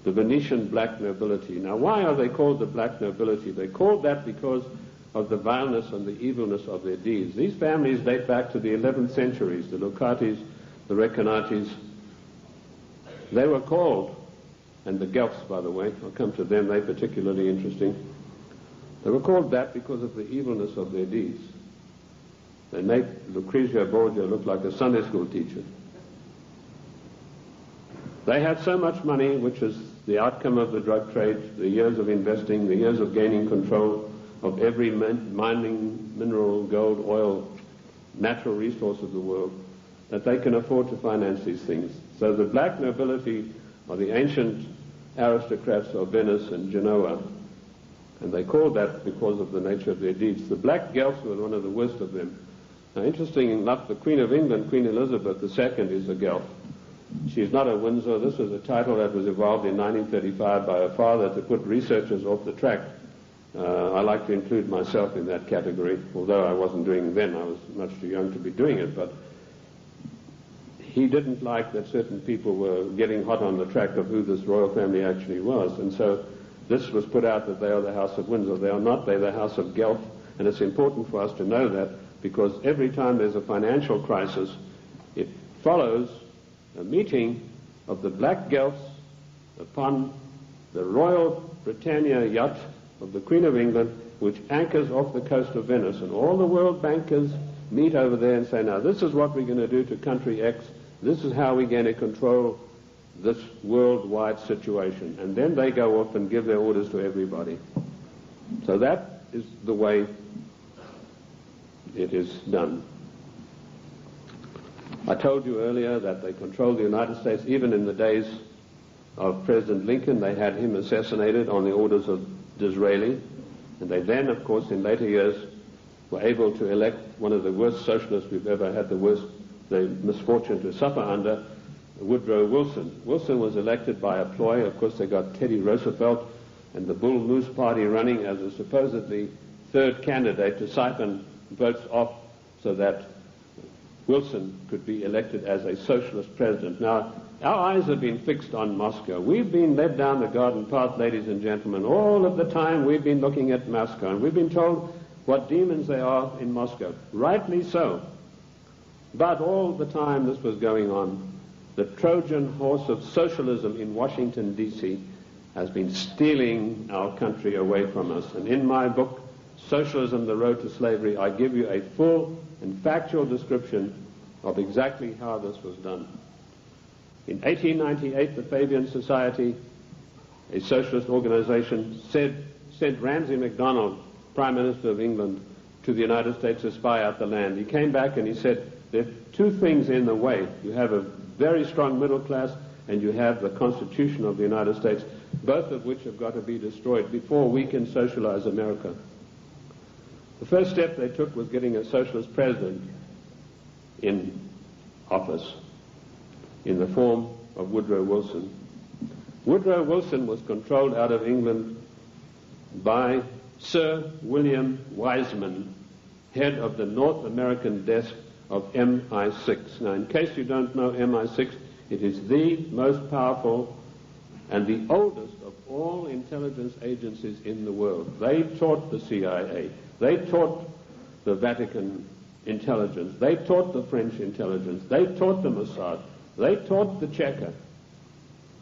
the Venetian black nobility. Now, why are they called the black nobility? They're called that because of the vileness and the evilness of their deeds. These families date back to the 11th centuries, the Lucatis, the Recanatis. They were called, and the Guelphs, by the way, I'll come to them, they're particularly interesting. They were called that because of the evilness of their deeds. They make Lucrezia Borgia look like a Sunday school teacher. They had so much money, which is the outcome of the drug trade, the years of investing, the years of gaining control of every mining, mineral, gold, oil, natural resource of the world, that they can afford to finance these things. So the black nobility are the ancient aristocrats of Venice and Genoa, and they called that because of the nature of their deeds. The black Guelphs were one of the worst of them. Now, interesting enough, the Queen of England, Queen Elizabeth II, is a Guelph. She's not a Windsor. This was a title that was evolved in 1935 by her father to put researchers off the track. I like to include myself in that category, although I wasn't doing it then. I was much too young to be doing it, but he didn't like that certain people were getting hot on the track of who this royal family actually was, and so this was put out that they are the House of Windsor. They are not. They're the House of Guelph, and it's important for us to know that, because every time there's a financial crisis, it follows a meeting of the black Guelphs upon the Royal Britannia yacht of the Queen of England, which anchors off the coast of Venice, and all the world bankers meet over there and say, now this is what we're going to do to country X, this is how we're going to control this worldwide situation, and then they go off and give their orders to everybody. So that is the way it is done. I told you earlier that they controlled the United States. Even in the days of President Lincoln, they had him assassinated on the orders of Disraeli, and they then, of course, in later years, were able to elect one of the worst socialists we've ever had the misfortune to suffer under, Woodrow Wilson. Wilson was elected by a ploy. Of course, they got Teddy Roosevelt and the Bull Moose Party running as a supposedly third candidate to siphon votes off so that Wilson could be elected as a socialist president. Now, our eyes have been fixed on Moscow. We've been led down the garden path, ladies and gentlemen. All of the time we've been looking at Moscow, and we've been told what demons they are in Moscow. Rightly so. But all the time this was going on, the Trojan horse of socialism in Washington, D.C. has been stealing our country away from us. And in my book, Socialism, The Road to Slavery, I give you a full and factual description of exactly how this was done. In 1898, the Fabian Society, a socialist organization, sent Ramsay MacDonald, Prime Minister of England, to the United States to spy out the land. He came back and he said, there are two things in the way. You have a very strong middle class, and you have the Constitution of the United States, both of which have got to be destroyed before we can socialize America. The first step they took was getting a socialist president in office in the form of Woodrow Wilson. Woodrow Wilson was controlled out of England by Sir William Wiseman, head of the North American desk of MI6. Now, in case you don't know MI6, it is the most powerful and the oldest of all intelligence agencies in the world. They taught the CIA. They taught the Vatican intelligence. They taught the French intelligence. They taught the Mossad. They taught the Cheka.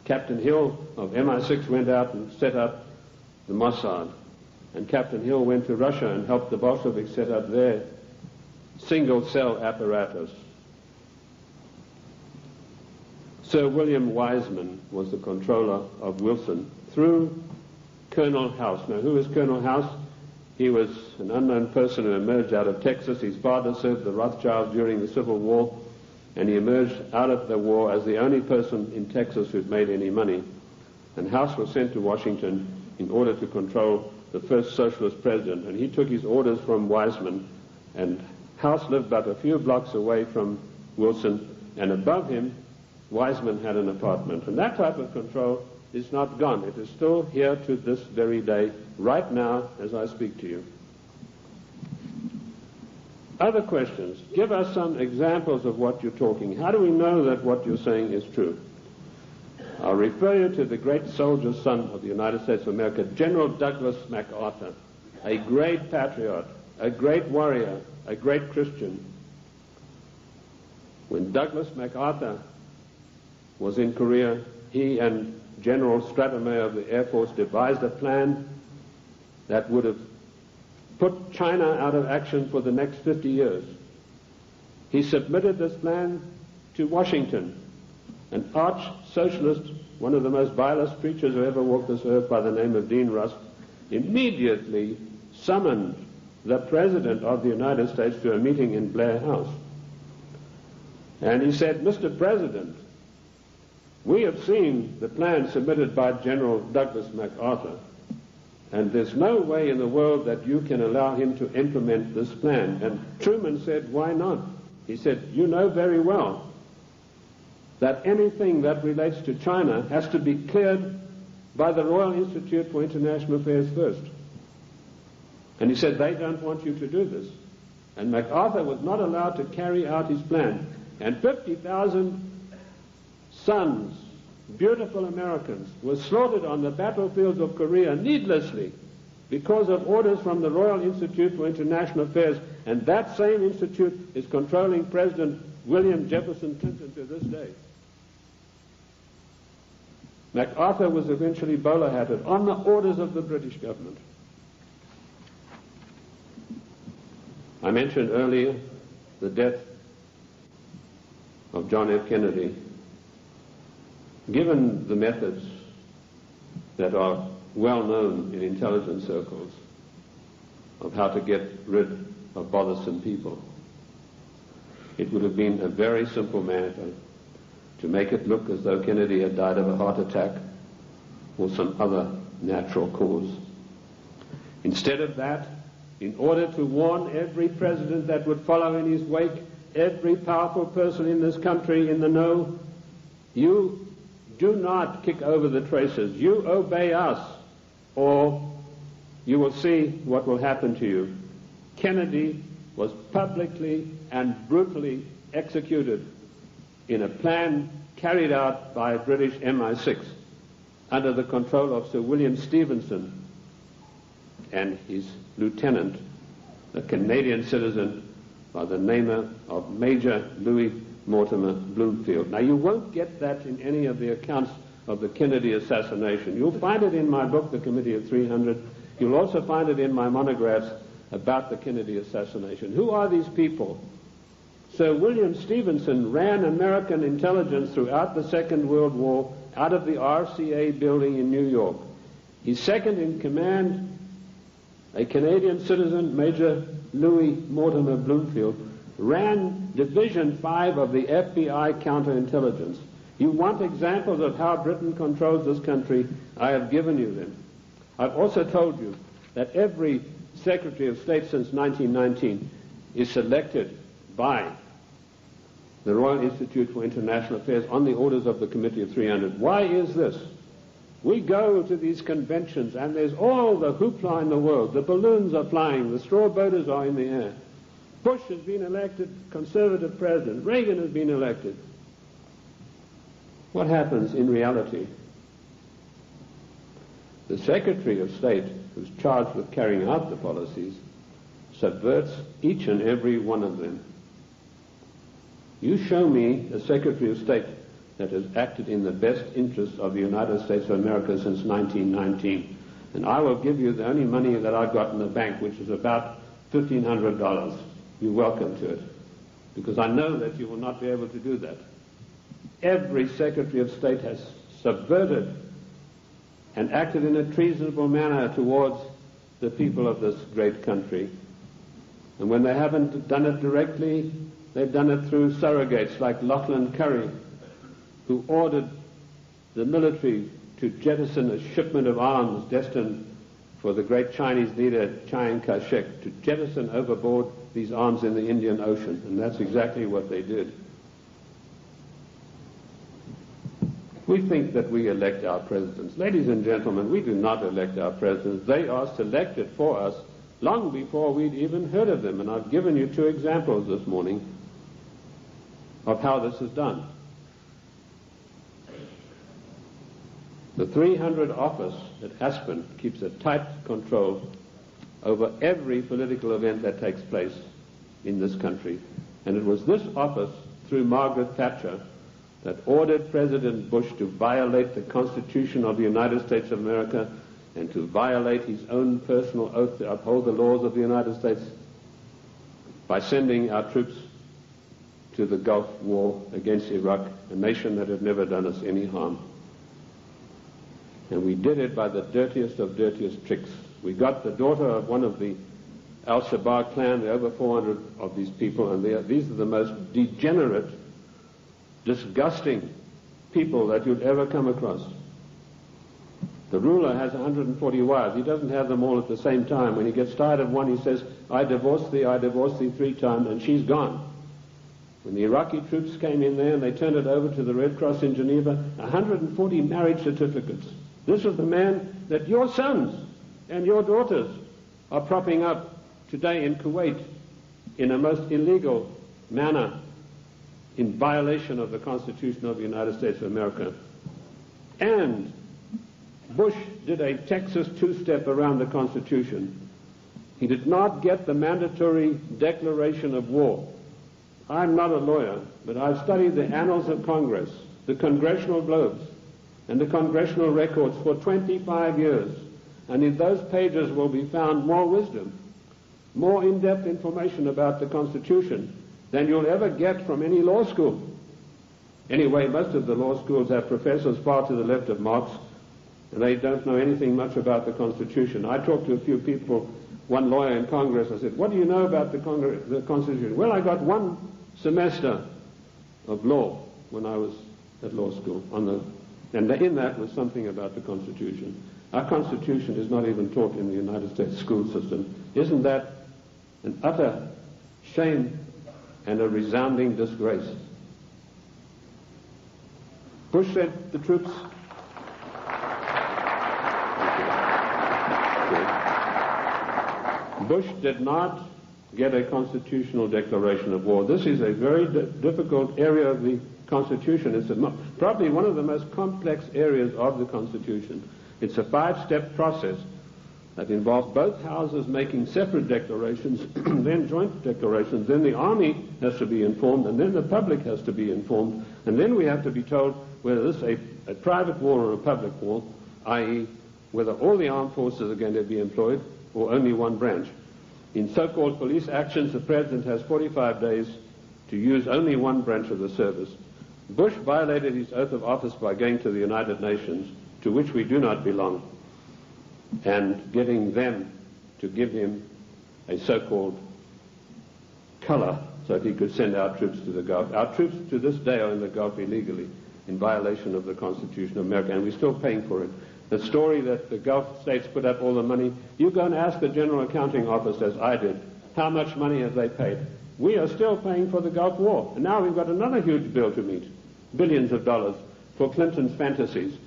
Captain Hill of MI6 went out and set up the Mossad. And Captain Hill went to Russia and helped the Bolsheviks set up their single-cell apparatus. Sir William Wiseman was the controller of Wilson through Colonel House. Now, who is Colonel House? He was an unknown person who emerged out of Texas. His father served the Rothschilds during the Civil War, and he emerged out of the war as the only person in Texas who'd made any money. And House was sent to Washington in order to control the first socialist president, and he took his orders from Wiseman, and House lived but a few blocks away from Wilson, and above him, Wiseman had an apartment. And that type of control is not gone. It is still here to this very day, right now, as I speak to you. Other questions? Give us some examples of what you're talking. How do we know that what you're saying is true? I'll refer you to the great soldier son of the United States of America, General Douglas MacArthur, a great patriot, a great warrior, a great Christian. When Douglas MacArthur was in Korea, he and General Stratomayor of the Air Force devised a plan that would have put China out of action for the next 50 years. He submitted this plan to Washington, an arch-socialist, one of the most vilest creatures who ever walked this earth by the name of Dean Rusk, immediately summoned the President of the United States to a meeting in Blair House. And he said, "Mr. President, we have seen the plan submitted by General Douglas MacArthur, and there's no way in the world that you can allow him to implement this plan." And Truman said, "Why not?" He said, "You know very well that anything that relates to China has to be cleared by the Royal Institute for International Affairs first." And he said, "They don't want you to do this." And MacArthur was not allowed to carry out his plan. And 50,000 sons, beautiful Americans, were slaughtered on the battlefields of Korea needlessly because of orders from the Royal Institute for International Affairs. And that same institute is controlling President William Jefferson Clinton to this day. MacArthur was eventually bowler-hatted on the orders of the British government. I mentioned earlier the death of John F. Kennedy. Given the methods that are well known in intelligence circles of how to get rid of bothersome people, it would have been a very simple matter to make it look as though Kennedy had died of a heart attack or some other natural cause. Instead of that, in order to warn every president that would follow in his wake, every powerful person in this country in the know, you do not kick over the traces. You obey us, or you will see what will happen to you. Kennedy was publicly and brutally executed in a plan carried out by British MI6 under the control of Sir William Stevenson and his lieutenant, a Canadian citizen by the name of Major Louis Mortimer Bloomfield. Now, you won't get that in any of the accounts of the Kennedy assassination. You'll find it in my book, The Committee of 300. You'll also find it in my monographs about the Kennedy assassination. Who are these people? Sir William Stevenson ran American intelligence throughout the Second World War out of the RCA building in New York. His second in command, a Canadian citizen, Major Louis Mortimer Bloomfield, ran Division 5 of the FBI counterintelligence. You want examples of how Britain controls this country? I have given you them. I've also told you that every Secretary of State since 1919 is selected by the Royal Institute for International Affairs on the orders of the Committee of 300. Why is this? We go to these conventions and there's all the hoopla in the world. The balloons are flying, the straw boaters are in the air. Bush has been elected conservative president. Reagan has been elected. What happens in reality? The Secretary of State, who's charged with carrying out the policies, subverts each and every one of them. You show me a Secretary of State that has acted in the best interests of the United States of America since 1919, and I will give you the only money that I've got in the bank, which is about $1,500. You're welcome to it, because I know that you will not be able to do that. Every Secretary of State has subverted and acted in a treasonable manner towards the people of this great country. And when they haven't done it directly, they've done it through surrogates like Lachlan Curry, who ordered the military to jettison a shipment of arms destined for the great Chinese leader Chiang Kai-shek, to jettison overboard these arms in the Indian Ocean. And that's exactly what they did. We think that we elect our presidents. Ladies and gentlemen, we do not elect our presidents. They are selected for us long before we'd even heard of them. And I've given you 2 examples this morning of how this is done. The 300 office at Aspen keeps a tight control over every political event that takes place in this country. And it was this office, through Margaret Thatcher, that ordered President Bush to violate the Constitution of the United States of America and to violate his own personal oath to uphold the laws of the United States by sending our troops to the Gulf War against Iraq, a nation that had never done us any harm. And we did it by the dirtiest of dirtiest tricks. We got the daughter of one of the Al-Shabaab clan, there are over 400 of these people, and these are the most degenerate, disgusting people that you'd ever come across. The ruler has 140 wives. He doesn't have them all at the same time. When he gets tired of one, he says, I divorced thee 3 times, and she's gone. When the Iraqi troops came in there and they turned it over to the Red Cross in Geneva, 140 marriage certificates. This is the man that your sons and your daughters are propping up today in Kuwait in a most illegal manner, in violation of the Constitution of the United States of America. And Bush did a Texas two-step around the Constitution. He did not get the mandatory declaration of war. I'm not a lawyer, but I've studied the annals of Congress, the congressional globes, and the congressional records for 25 years. And in those pages will be found more wisdom, more in-depth information about the Constitution than you'll ever get from any law school. Anyway, most of the law schools have professors far to the left of Marx, and they don't know anything much about the Constitution. I talked to a few people, one lawyer in Congress. I said, what do you know about the Constitution? Well, I got 1 semester of law when I was at law school, and in that was something about the Constitution. Our Constitution is not even taught in the United States school system. Isn't that an utter shame and a resounding disgrace? Bush sent the troops. Bush did not get a constitutional declaration of war. This is a very difficult area of the Constitution. It's probably one of the most complex areas of the Constitution. It's a 5-step process that involves both houses making separate declarations, then joint declarations, then the army has to be informed, and then the public has to be informed, and then we have to be told whether this is a private war or a public war, i.e. whether all the armed forces are going to be employed or only one branch. In so-called police actions, the President has 45 days to use only one branch of the service. Bush violated his oath of office by going to the United Nations, to which we do not belong, and getting them to give him a so-called color so that he could send our troops to the Gulf. Our troops to this day are in the Gulf illegally, in violation of the Constitution of America, and we're still paying for it. The story that the Gulf states put up all the money, you go and ask the General Accounting Office, as I did, how much money have they paid? We are still paying for the Gulf War, and now we've got another huge bill to meet, billions of dollars, for Clinton's fantasies,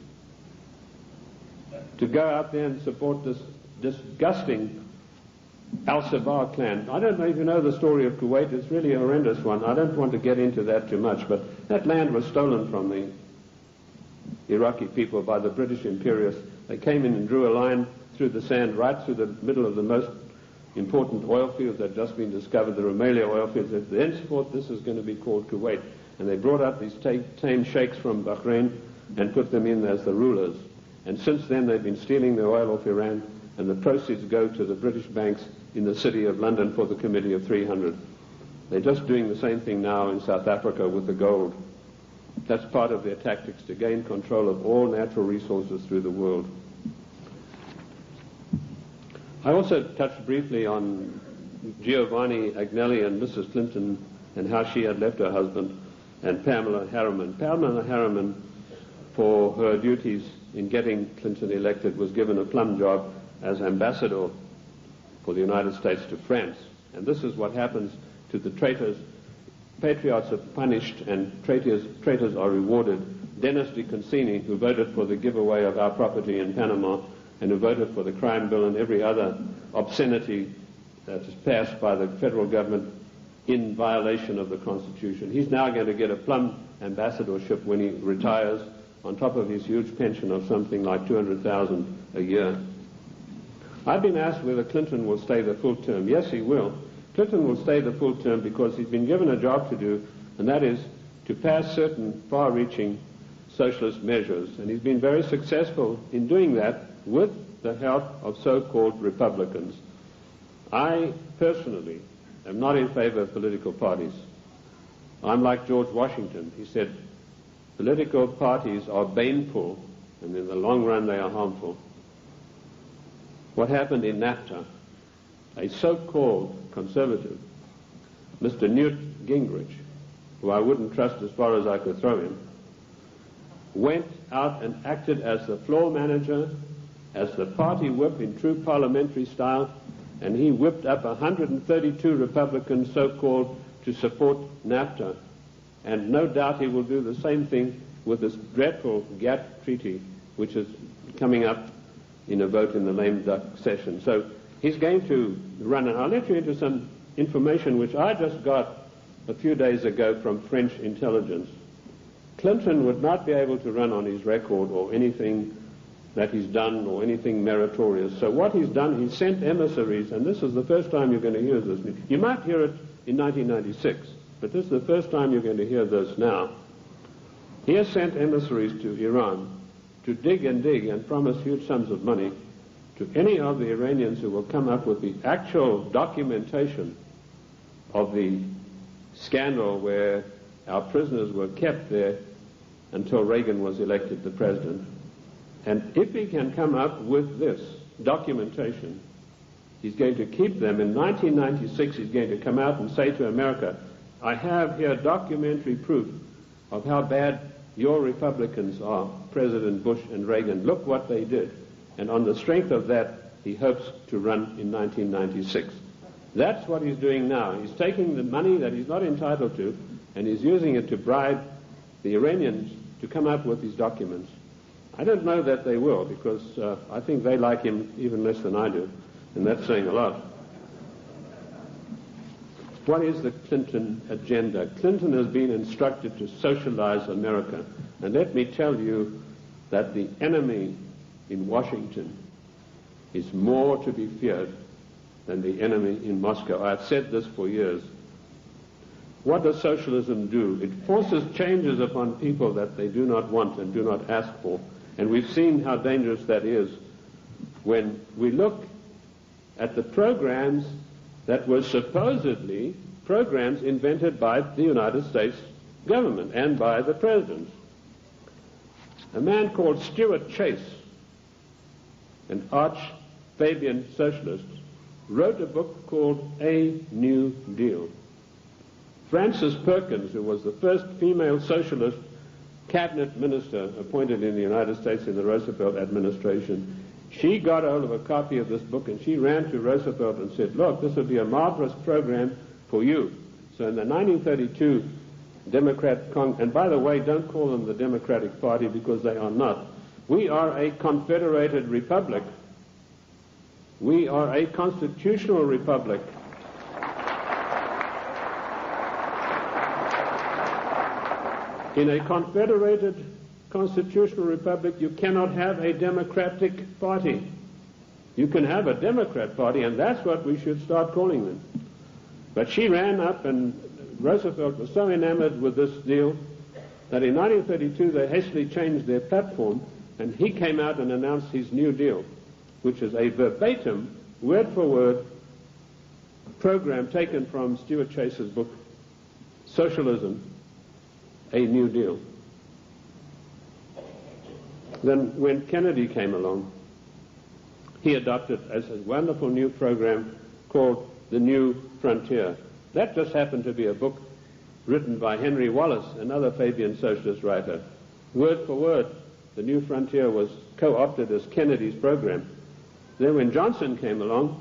to go out there and support this disgusting Al-Shabaab clan. I don't know if you know the story of Kuwait. It's really a horrendous one. I don't want to get into that too much, but that land was stolen from the Iraqi people by the British imperialists. They came in and drew a line through the sand right through the middle of the most important oil fields that had just been discovered, the Rumelia oil fields. Thenceforth, this is going to be called Kuwait. And they brought up these tame sheikhs from Bahrain and put them in as the rulers. And since then, they've been stealing the oil off Iran, and the proceeds go to the British banks in the city of London for the Committee of 300. They're just doing the same thing now in South Africa with the gold. That's part of their tactics to gain control of all natural resources through the world. I also touched briefly on Giovanni Agnelli and Mrs. Clinton and how she had left her husband, and Pamela Harriman. Pamela Harriman, for her duties in getting Clinton elected, was given a plum job as ambassador for the United States to France. And this is what happens to the traitors. Patriots are punished and traitors are rewarded. Dennis DeConcini, who voted for the giveaway of our property in Panama and who voted for the crime bill and every other obscenity that is passed by the federal government in violation of the Constitution, he's now going to get a plum ambassadorship when he retires, on top of his huge pension of something like $200,000 a year. I've been asked whether Clinton will stay the full term. Yes, he will. Clinton will stay the full term because he's been given a job to do, and that is to pass certain far-reaching socialist measures. And he's been very successful in doing that with the help of so-called Republicans. I personally am not in favor of political parties. I'm like George Washington. He said, political parties are baneful, and in the long run they are harmful. What happened in NAFTA? A so-called conservative, Mr. Newt Gingrich, who I wouldn't trust as far as I could throw him, went out and acted as the floor manager, as the party whip in true parliamentary style, and he whipped up 132 Republicans, so-called, to support NAFTA. And no doubt he will do the same thing with this dreadful GATT treaty, which is coming up in a vote in the lame duck session. So he's going to run, and I'll let you into some information which I just got a few days ago from French intelligence. Clinton would not be able to run on his record or anything that he's done or anything meritorious. So what he's done, he sent emissaries, and this is the first time you're going to hear this. You might hear it in 1996, but this is the first time you're going to hear this now. He has sent emissaries to Iran to dig and promise huge sums of money to any of the Iranians who will come up with the actual documentation of the scandal where our prisoners were kept there until Reagan was elected the president. And if he can come up with this documentation, he's going to keep them. In 1996, he's going to come out and say to America, I have here documentary proof of how bad your Republicans are, President Bush and Reagan. Look what they did. And on the strength of that, he hopes to run in 1996. That's what he's doing now. He's taking the money that he's not entitled to, and he's using it to bribe the Iranians to come up with these documents. I don't know that they will, because I think they like him even less than I do, and that's saying a lot. What is the Clinton agenda? Clinton has been instructed to socialize America, and let me tell you that the enemy in Washington is more to be feared than the enemy in Moscow. I've said this for years. What does socialism do? It forces changes upon people that they do not want and do not ask for. And we've seen how dangerous that is when we look at the programs that were supposedly programs invented by the United States government and by the presidents. A man called Stuart Chase, an arch-Fabian socialist, wrote a book called A New Deal. Frances Perkins, who was the first female socialist cabinet minister appointed in the United States in the Roosevelt administration, she got hold of a copy of this book and she ran to Roosevelt and said, look, this would be a marvelous program for you. So in the 1932 Democrat and by the way, don't call them the Democratic Party because they are not. We are a confederated republic. We are a constitutional republic. In a confederated constitutional republic, you cannot have a Democratic Party. You can have a Democrat Party, and that's what we should start calling them. But she ran up, and Roosevelt was so enamored with this deal that in 1932 they hastily changed their platform, and he came out and announced his New Deal, which is a verbatim, word-for-word program taken from Stuart Chase's book, Socialism, A New Deal. Then when Kennedy came along, he adopted as a wonderful new program called The New Frontier. That just happened to be a book written by Henry Wallace, another Fabian socialist writer. Word for word, The New Frontier was co-opted as Kennedy's program. Then when Johnson came along,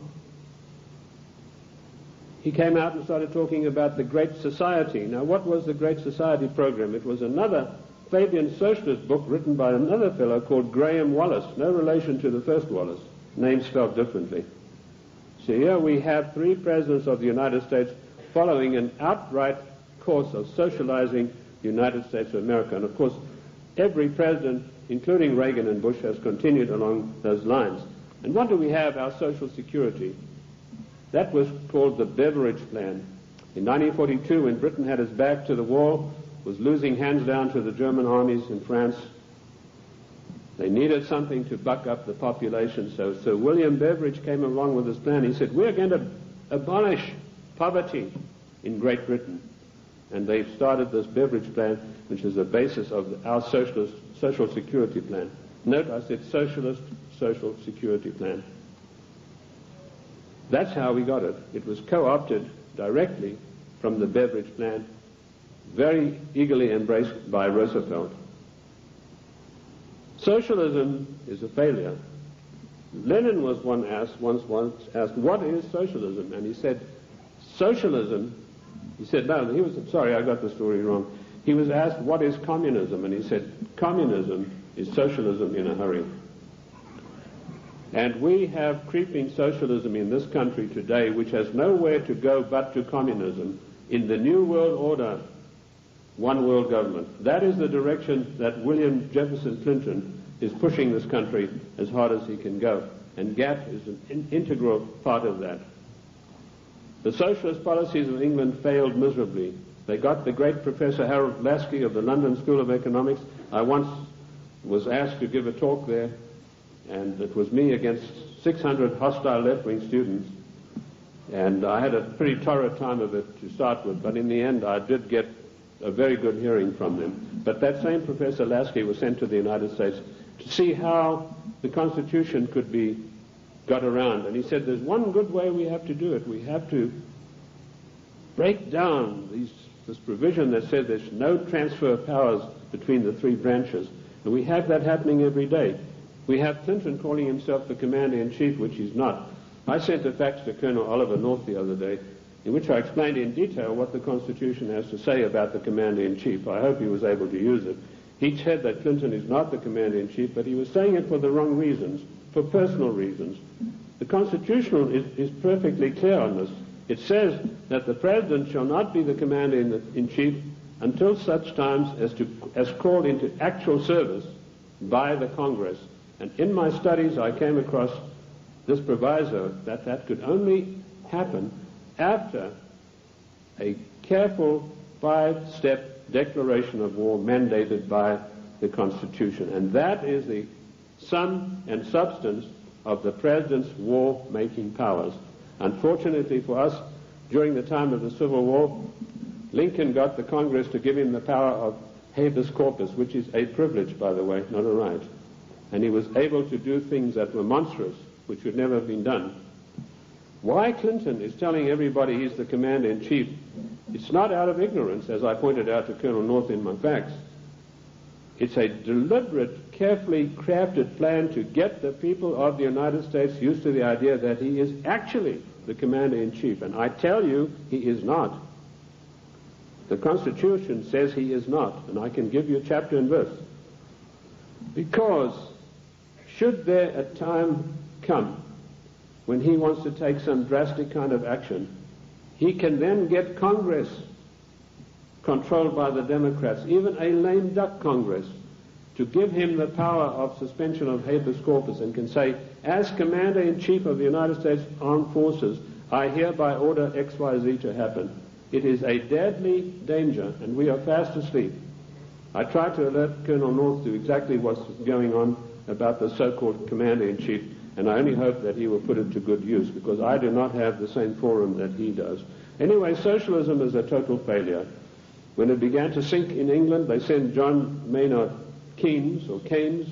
he came out and started talking about the Great Society. Now, what was the Great Society program? It was another Fabian socialist book written by another fellow called Graham Wallace, no relation to the first Wallace, name spelled differently. So here we have three presidents of the United States following an outright course of socializing the United States of America. And of course, every president, including Reagan and Bush, has continued along those lines. And what do we have? Our Social Security. That was called the Beveridge Plan. In 1942, when Britain had its back to the wall, was losing hands down to the German armies in France, they needed something to buck up the population. So Sir William Beveridge came along with this plan. He said, we're going to abolish poverty in Great Britain. and they started this beverage plan, which is the basis of our socialist social security plan. Note, I said socialist social security plan. That's how we got it. It was co-opted directly from the beverage plan, very eagerly embraced by Roosevelt. Socialism is a failure. Lenin was once asked, what is socialism? And he said, socialism, he said, no, he was, sorry, I got the story wrong. He was asked, what is communism? And he said, communism is socialism in a hurry. And we have creeping socialism in this country today, which has nowhere to go but to communism. In the New World Order, one world government. That is the direction that William Jefferson Clinton is pushing this country as hard as he can go. And GATT is an integral part of that. The socialist policies of England failed miserably. They got the great Professor Harold Lasky of the London School of Economics. I once was asked to give a talk there, and it was me against 600 hostile left-wing students. And I had a pretty torrid time of it to start with, but in the end I did get a very good hearing from them. But that same Professor Lasky was sent to the United States to see how the Constitution could be got around. And he said, there's one good way we have to do it. We have to break down this provision that said there's no transfer of powers between the three branches. And we have that happening every day. We have Clinton calling himself the Commander-in-Chief, which he's not. I sent a fax to Colonel Oliver North the other day, in which I explained in detail what the Constitution has to say about the Commander-in-Chief. I hope he was able to use it. He said that Clinton is not the Commander-in-Chief, but he was saying it for the wrong reasons, for personal reasons. The Constitution is perfectly clear on this. It says that the President shall not be the Commander-in-Chief until such times as called into actual service by the Congress. And in my studies I came across this proviso that could only happen after a careful 5-step declaration of war mandated by the Constitution. And that is the sum and substance of the President's war-making powers. Unfortunately for us, during the time of the Civil War, Lincoln got the Congress to give him the power of habeas corpus, which is a privilege, by the way, not a right. And he was able to do things that were monstrous, which would never have been done. Why Clinton is telling everybody he's the Commander-in-Chief, it's not out of ignorance, as I pointed out to Colonel North in my facts. It's a deliberate, carefully crafted plan to get the people of the United States used to the idea that he is actually the Commander-in-Chief. And I tell you, he is not. The Constitution says he is not, and I can give you chapter and verse. Because should there a time come when he wants to take some drastic kind of action, he can then get Congress controlled by the Democrats, even a lame duck Congress, to give him the power of suspension of habeas corpus, and can say, as Commander-in-Chief of the United States Armed Forces, I hereby order XYZ to happen. It is a deadly danger, and we are fast asleep. I tried to alert Colonel North to exactly what's going on about the so-called Commander-in-Chief, and I only hope that he will put it to good use, because I do not have the same forum that he does. Anyway, socialism is a total failure. When it began to sink in England, they sent John Maynard Keynes, or Keynes.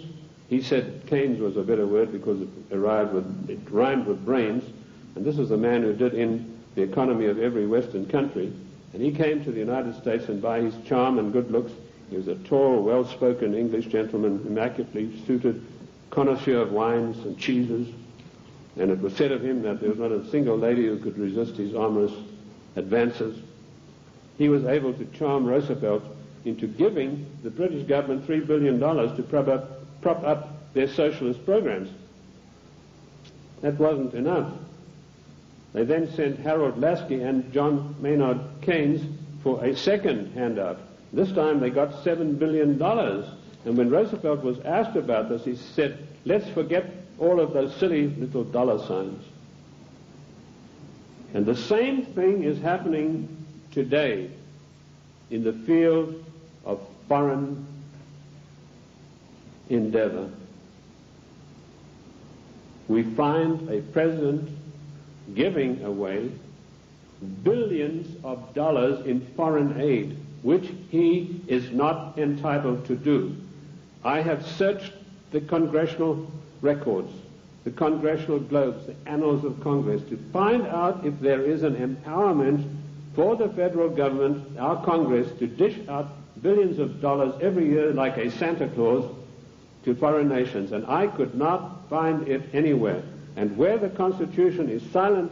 He said Keynes was a better word because it rhymed with brains, and this is the man who did in the economy of every Western country. And he came to the United States, and by his charm and good looks, he was a tall, well-spoken English gentleman, immaculately suited, connoisseur of wines and cheeses. And it was said of him that there was not a single lady who could resist his amorous advances. He was able to charm Roosevelt into giving the British government $3 billion to prop up their socialist programs. That wasn't enough. They then sent Harold Lasky and John Maynard Keynes for a second handout. This time they got $7 billion. And when Roosevelt was asked about this, he said, let's forget all of those silly little dollar signs. And the same thing is happening today in the field of foreign endeavor. We find a president giving away billions of dollars in foreign aid, which he is not entitled to do. I have searched the congressional records, the congressional globes, the annals of Congress, to find out if there is an empowerment for the federal government, our Congress, to dish out billions of dollars every year like a Santa Claus to foreign nations. And I could not find it anywhere. And where the Constitution is silent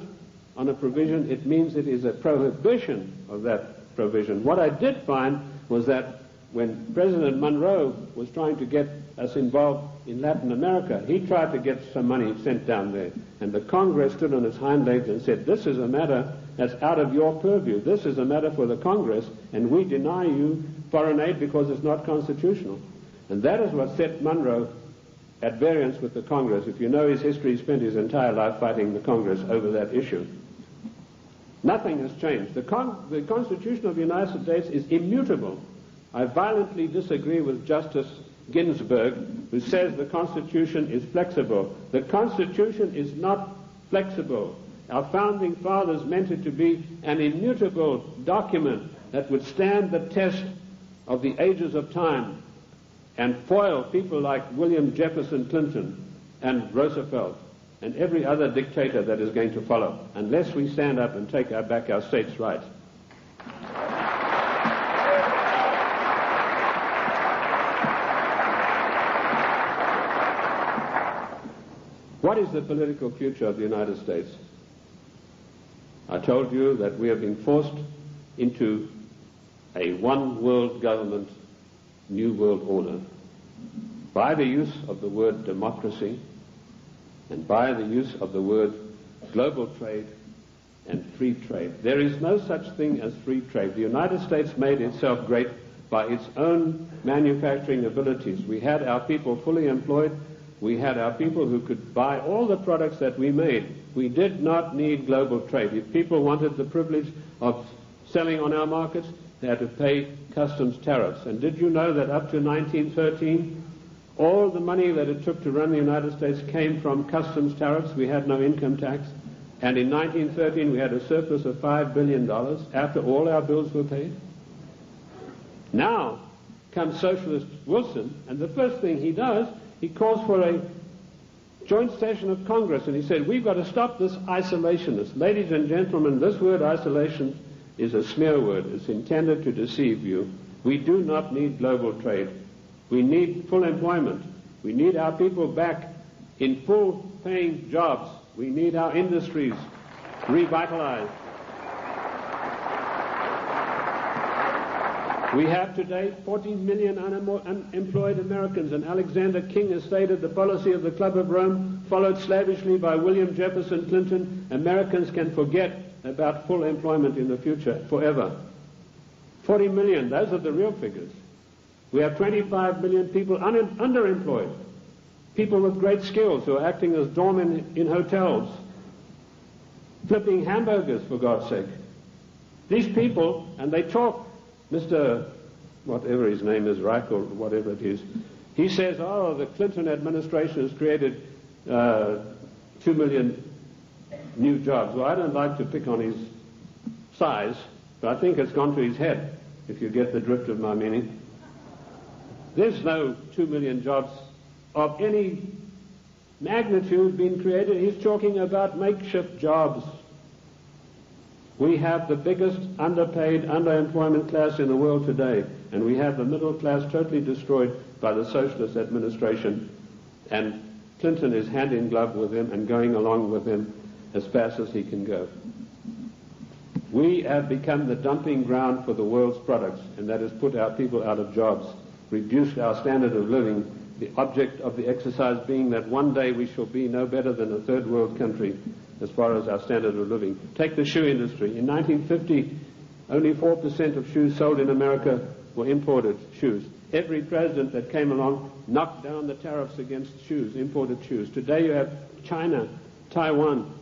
on a provision, it means it is a prohibition of that provision. What I did find was that when President Monroe was trying to get us involved in Latin America, he tried to get some money sent down there. And the Congress stood on its hind legs and said, this is a matter that's out of your purview. This is a matter for the Congress, and we deny you foreign aid because it's not constitutional. And that is what set Monroe at variance with the Congress. If you know his history, he spent his entire life fighting the Congress over that issue. Nothing has changed. The Constitution of the United States is immutable. I violently disagree with Justice Ginsburg, who says the Constitution is flexible. The Constitution is not flexible. Our founding fathers meant it to be an immutable document that would stand the test of the ages of time and foil people like William Jefferson Clinton and Roosevelt and every other dictator that is going to follow, unless we stand up and take back our states' rights. What is the political future of the United States? I told you that we are being forced into a one-world government, new world order by the use of the word democracy and by the use of the word global trade and free trade. There is no such thing as free trade. The United States made itself great by its own manufacturing abilities. We had our people fully employed. We had our people who could buy all the products that we made. We did not need global trade. If people wanted the privilege of selling on our markets, they had to pay customs tariffs. And did you know that up to 1913, all the money that it took to run the United States came from customs tariffs? We had no income tax. And in 1913, we had a surplus of $5 billion after all our bills were paid. Now comes Socialist Wilson, and the first thing he does, he calls for a joint session of Congress, and he said, we've got to stop this isolationist. Ladies and gentlemen, this word isolation is a smear word. It's intended to deceive you. We do not need global trade. We need full employment. We need our people back in full-paying jobs. We need our industries revitalized. We have today 40 million unemployed Americans, and Alexander King has stated the policy of the Club of Rome, followed slavishly by William Jefferson Clinton. Americans can forget about full employment in the future forever. 40 million, those are the real figures. We have 25 million people underemployed, people with great skills who are acting as doormen in hotels, flipping hamburgers, for God's sake. These people, and they talk, Mr. whatever his name is, Reich or whatever it is, he says, oh, the Clinton administration has created 2 million new jobs. Well, I don't like to pick on his size, but I think it's gone to his head, if you get the drift of my meaning. There's no 2 million jobs of any magnitude being created. He's talking about makeshift jobs. We have the biggest underpaid, underemployment class in the world today, and we have the middle class totally destroyed by the socialist administration, and Clinton is hand in glove with him and going along with him as fast as he can go. We have become the dumping ground for the world's products, and that has put our people out of jobs, reduced our standard of living, the object of the exercise being that one day we shall be no better than a third world country as far as our standard of living. Take the shoe industry. In 1950, only 4% of shoes sold in America were imported shoes. Every president that came along knocked down the tariffs against shoes, imported shoes. Today you have China, Taiwan,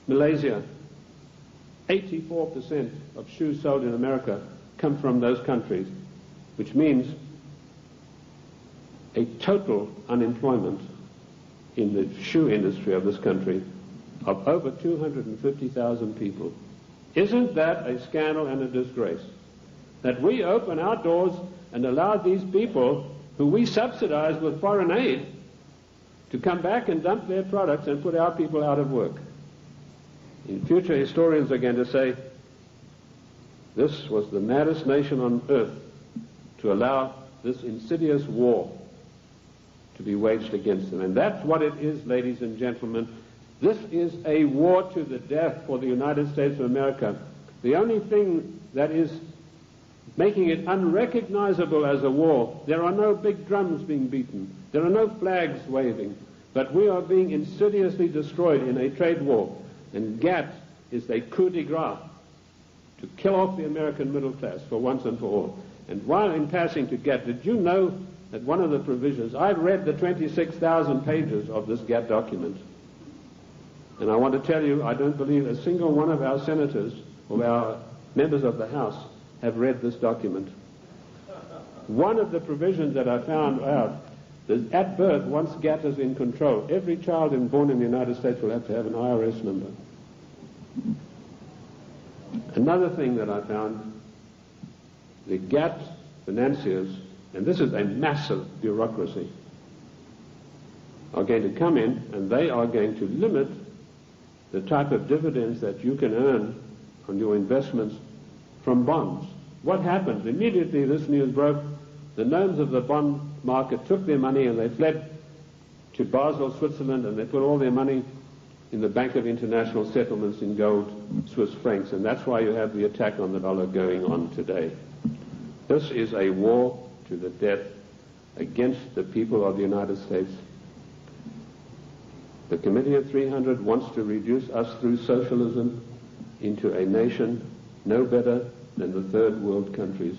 Malaysia. 84% of shoes sold in America come from those countries, which means a total unemployment in the shoe industry of this country of over 250,000 people. Isn't that a scandal and a disgrace? That we open our doors and allow these people who we subsidize with foreign aid to come back and dump their products and put our people out of work. In future, historians are going to say, this was the maddest nation on earth to allow this insidious war to be waged against them. And that's what it is, ladies and gentlemen. This is a war to the death for the United States of America. The only thing that is making it unrecognizable as a war, there are no big drums being beaten, there are no flags waving, but we are being insidiously destroyed in a trade war. And GATT is a coup de grace to kill off the American middle class for once and for all. And while in passing to GATT, did you know that one of the provisions, I've read the 26,000 pages of this GATT document, and I want to tell you, I don't believe a single one of our senators or our members of the House have read this document. One of the provisions that I found out is at birth, once GATT is in control, every child born in the United States will have to have an IRS number. Another thing that I found, the GATT financiers, and this is a massive bureaucracy, are going to come in and they are going to limit the type of dividends that you can earn on your investments from bonds. What happened? Immediately this news broke, the gnomes of the bond market took their money and they fled to Basel, Switzerland, and they put all their money in the Bank of International Settlements in gold, Swiss francs, and that's why you have the attack on the dollar going on today. This is a war to the death against the people of the United States. The Committee of 300 wants to reduce us through socialism into a nation no better than the third world countries.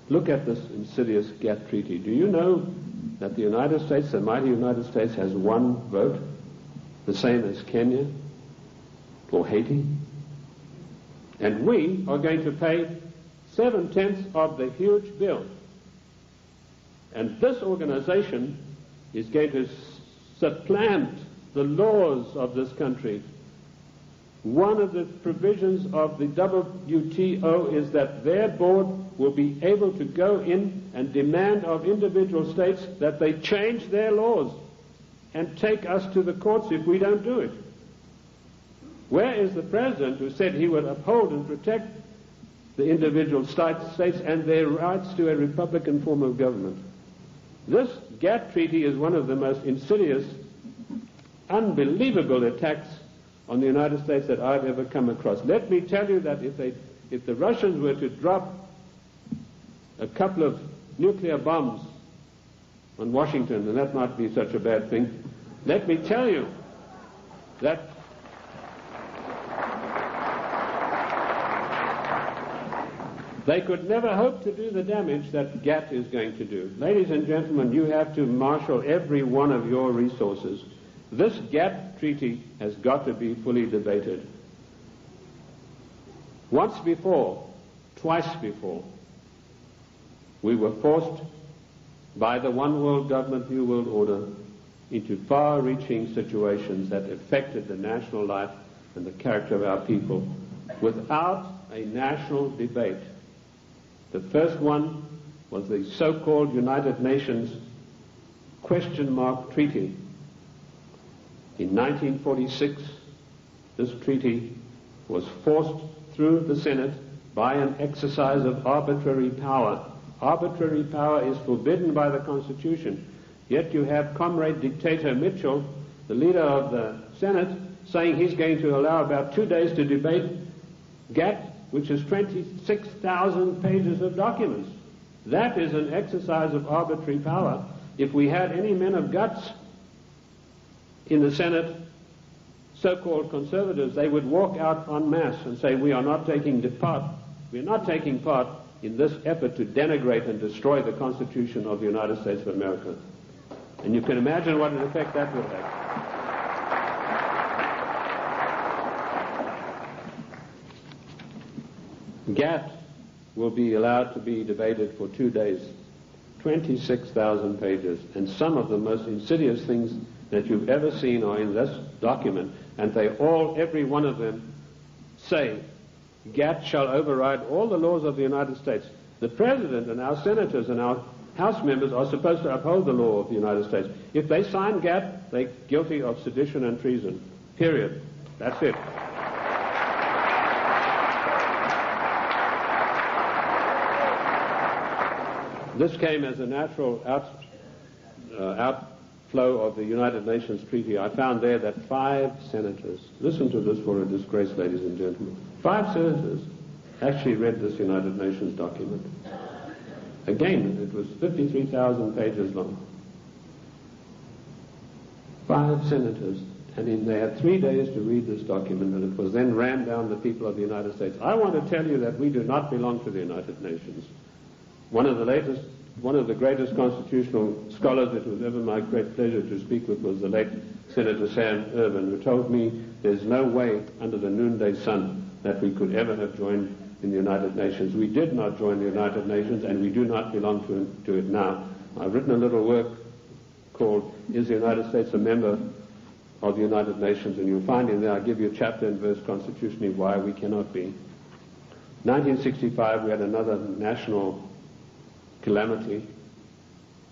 Look at this insidious GATT treaty. Do you know that the United States, the mighty United States, has one vote, the same as Kenya or Haiti? And we are going to pay 7/10 of the huge bill. And this organization is going to supplant the laws of this country. One of the provisions of the WTO is that their board will be able to go in and demand of individual states that they change their laws and take us to the courts if we don't do it. Where is the president who said he would uphold and protect the individual states and their rights to a republican form of government? This GATT treaty is one of the most insidious, unbelievable attacks on the United States that I've ever come across. Let me tell you that if the Russians were to drop a couple of nuclear bombs on Washington, and that might be such a bad thing, let me tell you that they could never hope to do the damage that GATT is going to do. Ladies and gentlemen, you have to marshal every one of your resources. This GATT treaty has got to be fully debated. Once before, twice before, we were forced by the one world government, new world order into far-reaching situations that affected the national life and the character of our people without a national debate. The first one was the so-called United Nations question mark treaty. In 1946, this treaty was forced through the Senate by an exercise of arbitrary power. Arbitrary power is forbidden by the Constitution. Yet you have Comrade Dictator Mitchell, the leader of the Senate, saying he's going to allow about 2 days to debate GATT, which is 26,000 pages of documents. That is an exercise of arbitrary power. If we had any men of guts in the Senate, so-called conservatives, they would walk out en masse and say, we are not taking part in this effort to denigrate and destroy the Constitution of the United States of America. And you can imagine what an effect that would have. GATT will be allowed to be debated for 2 days, 26,000 pages, and some of the most insidious things that you've ever seen are in this document, and they all, every one of them, say GATT shall override all the laws of the United States. The President and our senators and our House members are supposed to uphold the law of the United States. If they sign GATT, they're guilty of sedition and treason. Period. That's it. This came as a natural outflow of the United Nations Treaty. I found there that 5 senators, listen to this for a disgrace, ladies and gentlemen, 5 senators actually read this United Nations document. Again, it was 53,000 pages long. 5 senators, and they had 3 days to read this document, and it was then rammed down the people of the United States. I want to tell you that we do not belong to the United Nations. One of the greatest constitutional scholars it was ever my great pleasure to speak with was the late Senator Sam Ervin, who told me there's no way under the noonday sun that we could ever have joined in the United Nations. We did not join the United Nations, and we do not belong to it now. I've written a little work called Is the United States a Member of the United Nations? And you'll find in there, I give you chapter and verse constitutionally why we cannot be. 1965, we had another national calamity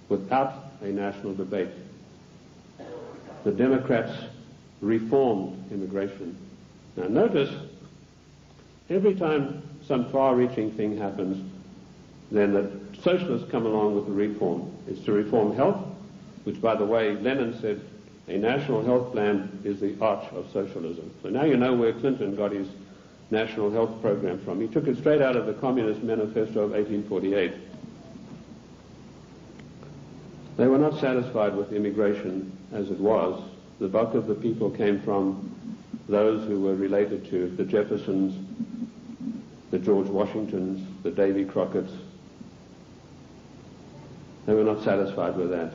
without a national debate. The Democrats reformed immigration. Now notice, every time some far-reaching thing happens, then the socialists come along with the reform. It's to reform health, which, by the way, Lenin said a national health plan is the arch of socialism. So now you know where Clinton got his national health program from. He took it straight out of the Communist Manifesto of 1848. They were not satisfied with immigration as it was. The bulk of the people came from those who were related to the Jeffersons, the George Washingtons, the Davy Crockett's. They were not satisfied with that.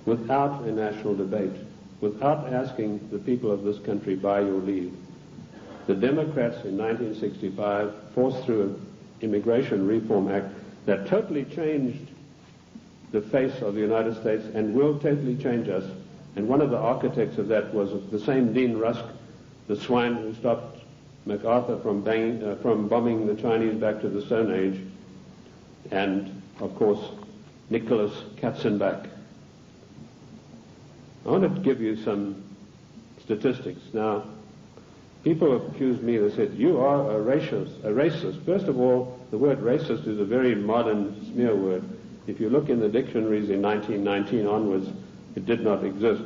Without a national debate, without asking the people of this country by your leave, the Democrats in 1965 forced through an Immigration Reform Act that totally changed the face of the United States and will totally change us. And one of the architects of that was the same Dean Rusk, the swine who stopped MacArthur from bombing the Chinese back to the Stone Age, and, of course, Nicholas Katzenbach. I want to give you some statistics. Now, people have accused me, they said, you are a racist. First of all, the word racist is a very modern smear word. If you look in the dictionaries in 1919 onwards, it did not exist.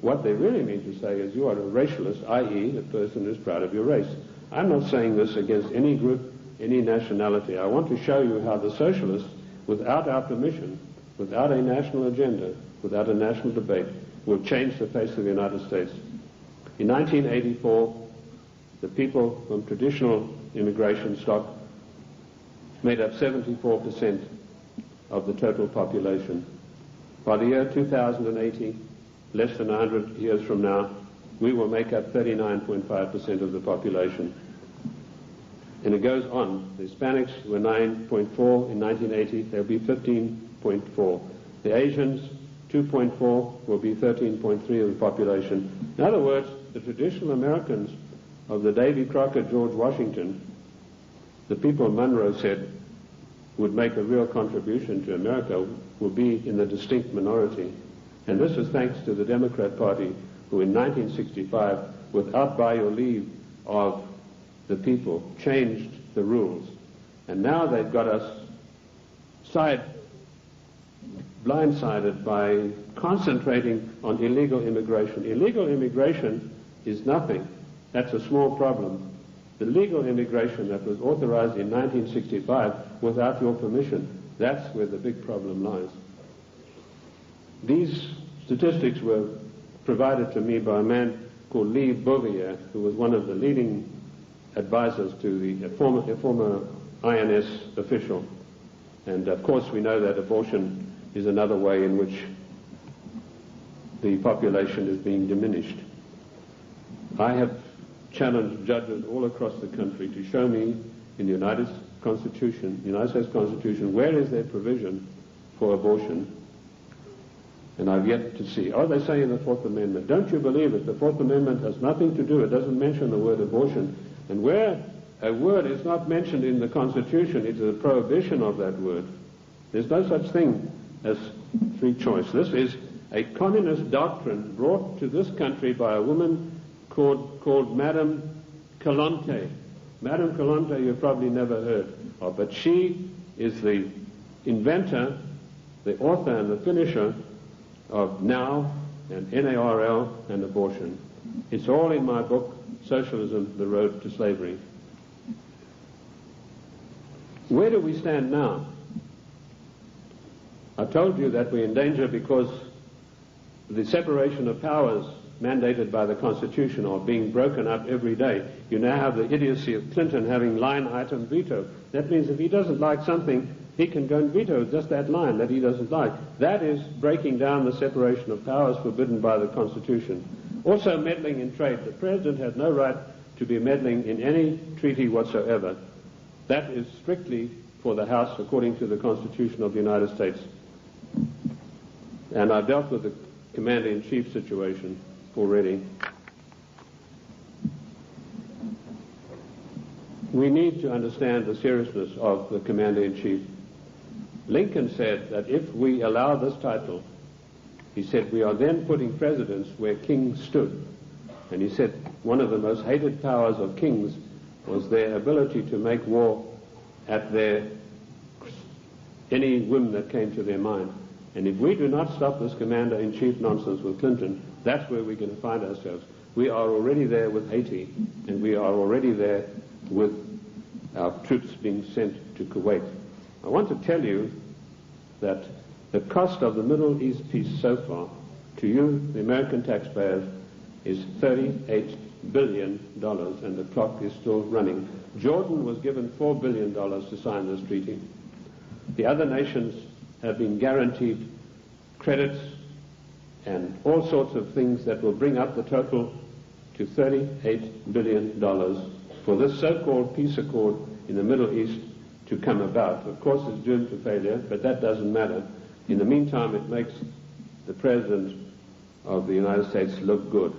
What they really mean to say is you are a racialist, i.e. a person who's proud of your race. I'm not saying this against any group, any nationality. I want to show you how the socialists, without our permission, without a national agenda, without a national debate, will change the face of the United States. In 1984, the people from traditional immigration stock made up 74% of the total population. By the year 2080, less than 100 years from now, we will make up 39.5% of the population. And it goes on. The Hispanics were 9.4 in 1980, they'll be 15.4. The Asians, 2.4, will be 13.3 of the population. In other words, the traditional Americans of the Davy Crockett, George Washington, the people Monroe said would make a real contribution to America, will be in the distinct minority. And this is thanks to the Democrat Party, who in 1965, without by your leave of the people, changed the rules. And now they've got us blindsided by concentrating on illegal immigration. Illegal immigration is nothing. That's a small problem. The legal immigration that was authorized in 1965 without your permission, that's where the big problem lies. These statistics were provided to me by a man called Lee Bouvier, who was one of the leading advisors to a former INS official. And of course we know that abortion is another way in which the population is being diminished. I have challenged judges all across the country to show me in the United States Constitution, where is there provision for abortion? And I've yet to see. Oh, they say in the Fourth Amendment. Don't you believe it? The Fourth Amendment has nothing to do, it doesn't mention the word abortion. And where a word is not mentioned in the Constitution, it is a prohibition of that word. There's no such thing as free choice. This is a communist doctrine brought to this country by a woman called Madame Calonte. Madame Calonte you've probably never heard of, but she is the inventor, the author and the finisher of NOW and NARL and abortion. It's all in my book, Socialism, The Road to Slavery. Where do we stand now? I told you that we're in danger because the separation of powers mandated by the Constitution are being broken up every day. You now have the idiocy of Clinton having line item veto. That means if he doesn't like something, he can go and veto just that line that he doesn't like. That is breaking down the separation of powers forbidden by the Constitution. Also meddling in trade. The President has no right to be meddling in any treaty whatsoever. That is strictly for the House according to the Constitution of the United States. And I've dealt with the Commander-in-Chief situation already. We need to understand the seriousness of the Commander-in-Chief. Lincoln said that if we allow this title, he said, we are then putting presidents where kings stood. And he said one of the most hated powers of kings was their ability to make war at any whim that came to their mind. And if we do not stop this Commander-in-Chief nonsense with Clinton, that's where we're going to find ourselves. We are already there with Haiti, and we are already there with our troops being sent to Kuwait. I want to tell you that the cost of the Middle East peace so far, to you, the American taxpayers, is $38 billion, and the clock is still running. Jordan was given $4 billion to sign this treaty. The other nations have been guaranteed credits and all sorts of things that will bring up the total to $38 billion for this so-called peace accord in the Middle East to come about. Of course, it's doomed to failure, but that doesn't matter. In the meantime, it makes the President of the United States look good.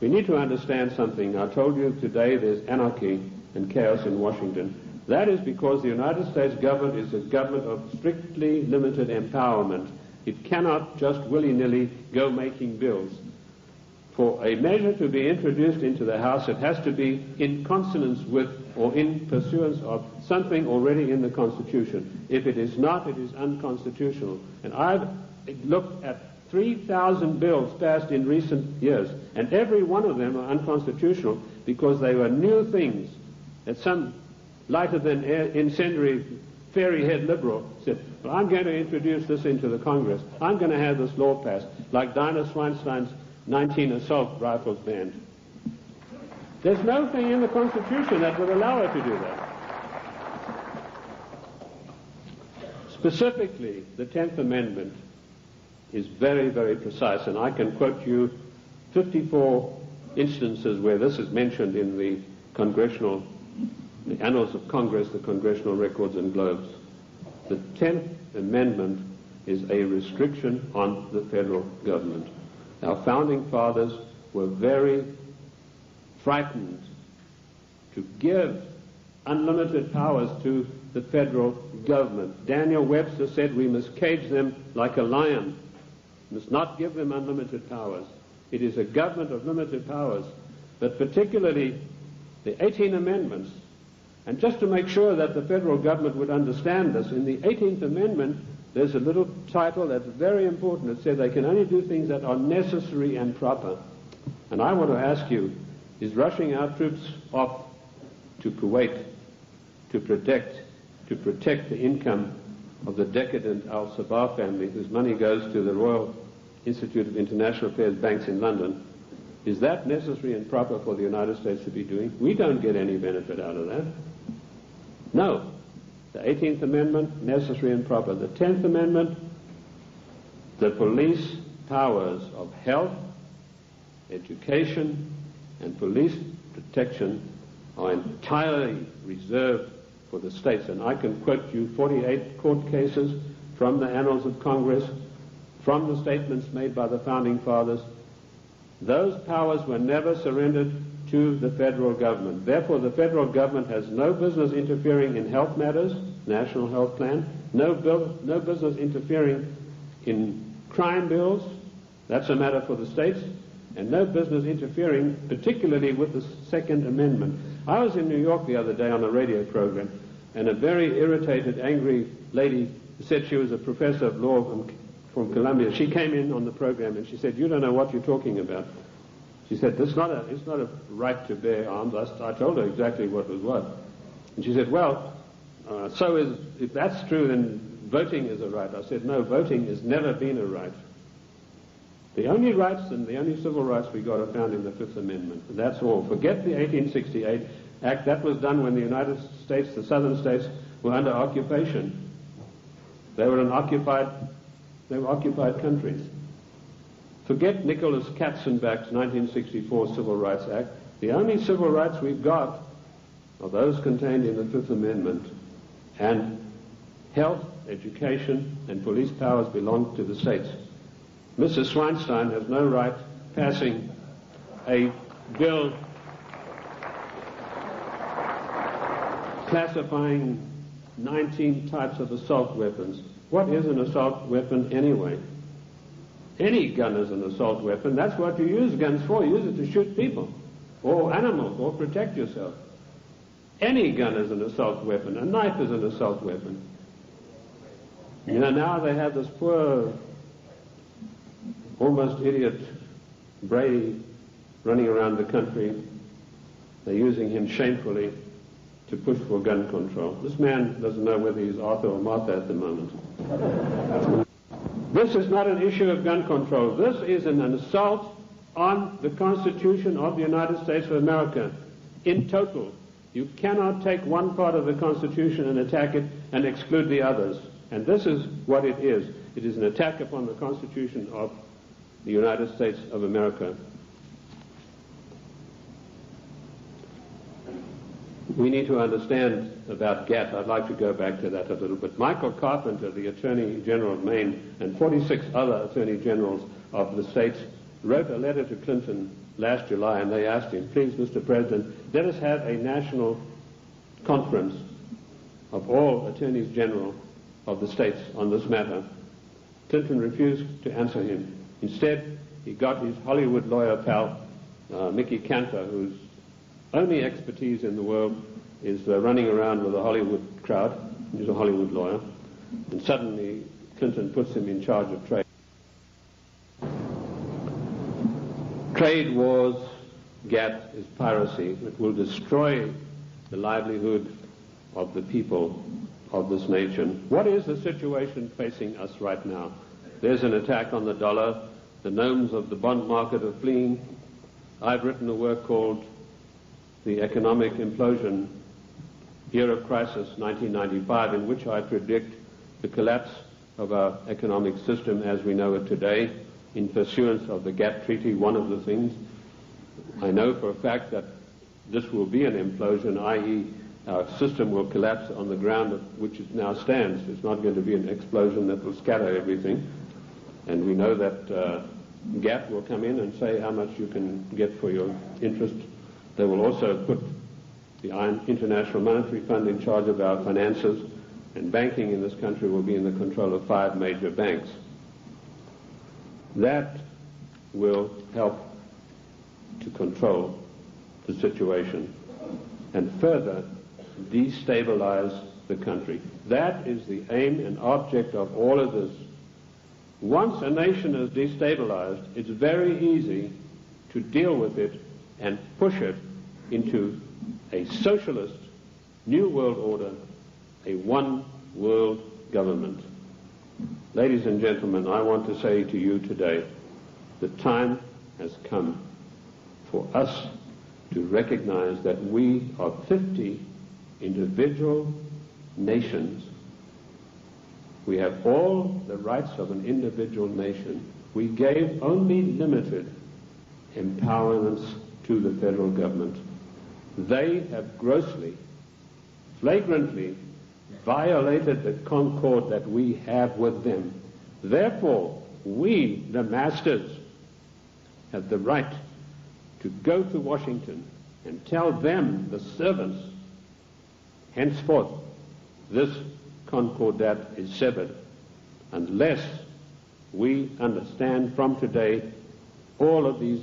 We need to understand something. I told you today there's anarchy and chaos in Washington. That is because the United States government is a government of strictly limited empowerment. It cannot just willy-nilly go making bills. For a measure to be introduced into the House, it has to be in consonance with or in pursuance of something already in the Constitution. If it is not, it is unconstitutional. And I've looked at 3,000 bills passed in recent years, and every one of them are unconstitutional because they were new things that some lighter-than-air incendiary fairy-head liberal said, well, I'm going to introduce this into the Congress. I'm going to have this law passed, like Dinah Swinstein's 19 assault rifles banned. There's no thing in the Constitution that would allow her to do that. Specifically, the 10th Amendment is very, very precise, and I can quote you 54 instances where this is mentioned in the Annals of Congress, the Congressional Records and Globes. The 10th Amendment is a restriction on the federal government. Our founding fathers were very frightened to give unlimited powers to the federal government. Daniel Webster said we must cage them like a lion, must not give them unlimited powers. It is a government of limited powers, but particularly the 18 Amendments. And just to make sure that the federal government would understand this, in the 18th Amendment, there's a little title that's very important. It says they can only do things that are necessary and proper. And I want to ask you, is rushing our troops off to Kuwait to protect the income of the decadent Al-Sabah family, whose money goes to the Royal Institute of International Affairs banks in London, is that necessary and proper for the United States to be doing? We don't get any benefit out of that. No. The 18th Amendment, necessary and proper. The 10th Amendment, the police powers of health, education, and police protection are entirely reserved for the states. And I can quote you 48 court cases from the Annals of Congress, from the statements made by the Founding Fathers. Those powers were never surrendered to the federal government. Therefore, the federal government has no business interfering in health matters, national health plan, no business interfering in crime bills, that's a matter for the states, and no business interfering particularly with the Second Amendment. I was in New York the other day on a radio program, and a very irritated, angry lady said she was a professor of law from Columbia. She came in on the program and she said, "You don't know what you're talking about." She said, it's not a right to bear arms. I told her exactly what was what. And she said, well, if that's true, then voting is a right. I said, no, voting has never been a right. The only rights and the only civil rights we got are found in the Fifth Amendment. And that's all. Forget the 1868 Act. That was done when the United States, the southern states, were under occupation. They were occupied countries. Forget Nicholas Katzenbach's 1964 Civil Rights Act. The only civil rights we've got are those contained in the Fifth Amendment. And health, education, and police powers belong to the states. Mrs. Swinstein has no right passing a bill classifying 19 types of assault weapons. What is an assault weapon anyway? Any gun is an assault weapon. That's what you use guns for. You use it to shoot people or animals or protect yourself. Any gun is an assault weapon. A knife is an assault weapon. You know, now they have this poor, almost idiot Brady running around the country. They're using him shamefully to push for gun control. This man doesn't know whether he's Arthur or Martha at the moment. This is not an issue of gun control. This is an assault on the Constitution of the United States of America in total. You cannot take one part of the Constitution and attack it and exclude the others. And this is what it is. It is an attack upon the Constitution of the United States of America. We need to understand about GATT. I'd like to go back to that a little bit. Michael Carpenter, the Attorney General of Maine, and 46 other Attorney Generals of the states wrote a letter to Clinton last July, and they asked him, please, Mr. President, let us have a national conference of all Attorneys General of the states on this matter. Clinton refused to answer him. Instead, he got his Hollywood lawyer pal, Mickey Cantor, whose only expertise in the world is running around with a Hollywood crowd. He's a Hollywood lawyer. And suddenly, Clinton puts him in charge of trade. Trade wars, GATT, is piracy. It will destroy the livelihood of the people of this nation. What is the situation facing us right now? There's an attack on the dollar. The gnomes of the bond market are fleeing. I've written a work called The Economic Implosion, Year of Crisis, 1995, in which I predict the collapse of our economic system as we know it today in pursuance of the GATT Treaty. One of the things I know for a fact that this will be an implosion, i.e. our system will collapse on the ground of which it now stands. It's not going to be an explosion that will scatter everything. And we know that GATT will come in and say how much you can get for your interest. They will also put the International Monetary Fund in charge of our finances, and banking in this country will be in the control of 5 major banks. That will help to control the situation and further destabilize the country. That is the aim and object of all of this. Once a nation is destabilized, it's very easy to deal with it and push it into a socialist new world order, a one world government. Ladies and gentlemen, I want to say to you today, the time has come for us to recognize that we are 50 individual nations. We have all the rights of an individual nation. We gave only limited empowerments to the federal government. They have grossly, flagrantly violated the concord that we have with them. Therefore, we, the masters, have the right to go to Washington and tell them, the servants, henceforth this concordat is severed, unless we understand from today all of these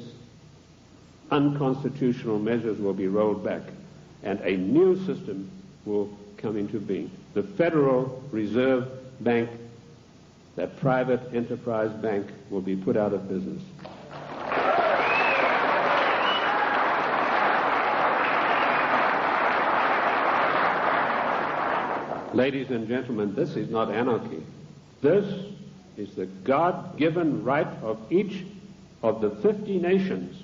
unconstitutional measures will be rolled back and a new system will come into being. The Federal Reserve Bank, that private enterprise bank, will be put out of business. Ladies and gentlemen, this is not anarchy. This is the God-given right of each of the 50 nations,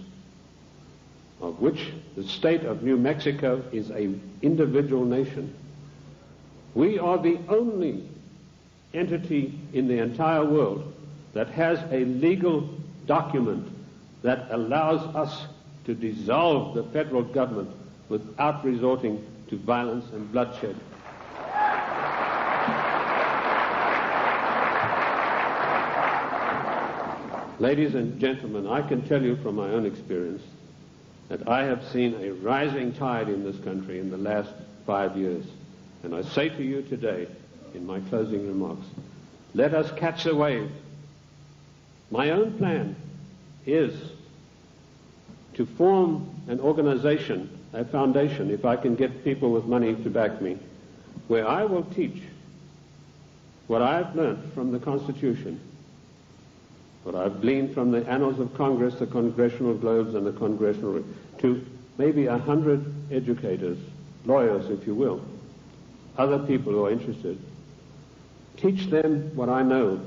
of which the state of New Mexico is an individual nation. We are the only entity in the entire world that has a legal document that allows us to dissolve the federal government without resorting to violence and bloodshed. Ladies and gentlemen, I can tell you from my own experience that I have seen a rising tide in this country in the last 5 years. And I say to you today, in my closing remarks, let us catch the wave. My own plan is to form an organization, a foundation, if I can get people with money to back me, where I will teach what I've learned from the Constitution, what I've gleaned from the annals of Congress, the Congressional Globes, and the Congressional, to maybe 100 educators, lawyers, if you will, other people who are interested. Teach them what I know,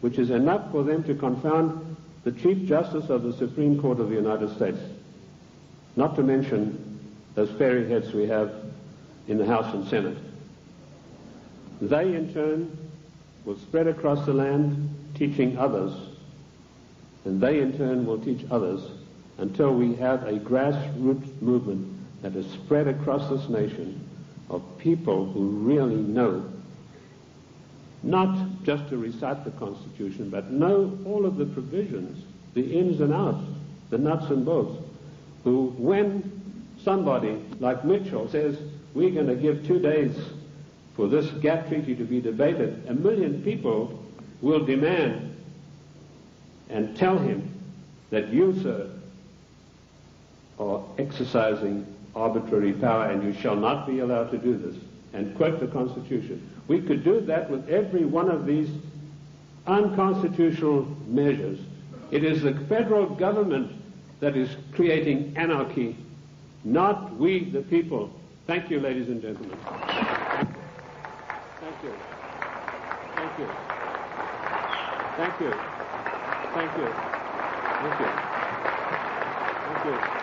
which is enough for them to confound the Chief Justice of the Supreme Court of the United States, not to mention those fairy heads we have in the House and Senate. They, in turn, will spread across the land, teaching others, and they in turn will teach others until we have a grassroots movement that is spread across this nation of people who really know, not just to recite the Constitution, but know all of the provisions, the ins and outs, the nuts and bolts, who, when somebody like Mitchell says, we're going to give 2 days for this gap treaty to be debated, 1 million people will demand and tell him that you, sir, are exercising arbitrary power and you shall not be allowed to do this, and quote the Constitution. We could do that with every one of these unconstitutional measures. It is the federal government that is creating anarchy, not we, the people. Thank you, ladies and gentlemen. Thank you. Thank you. Thank you. Thank you. Thank you. Thank you.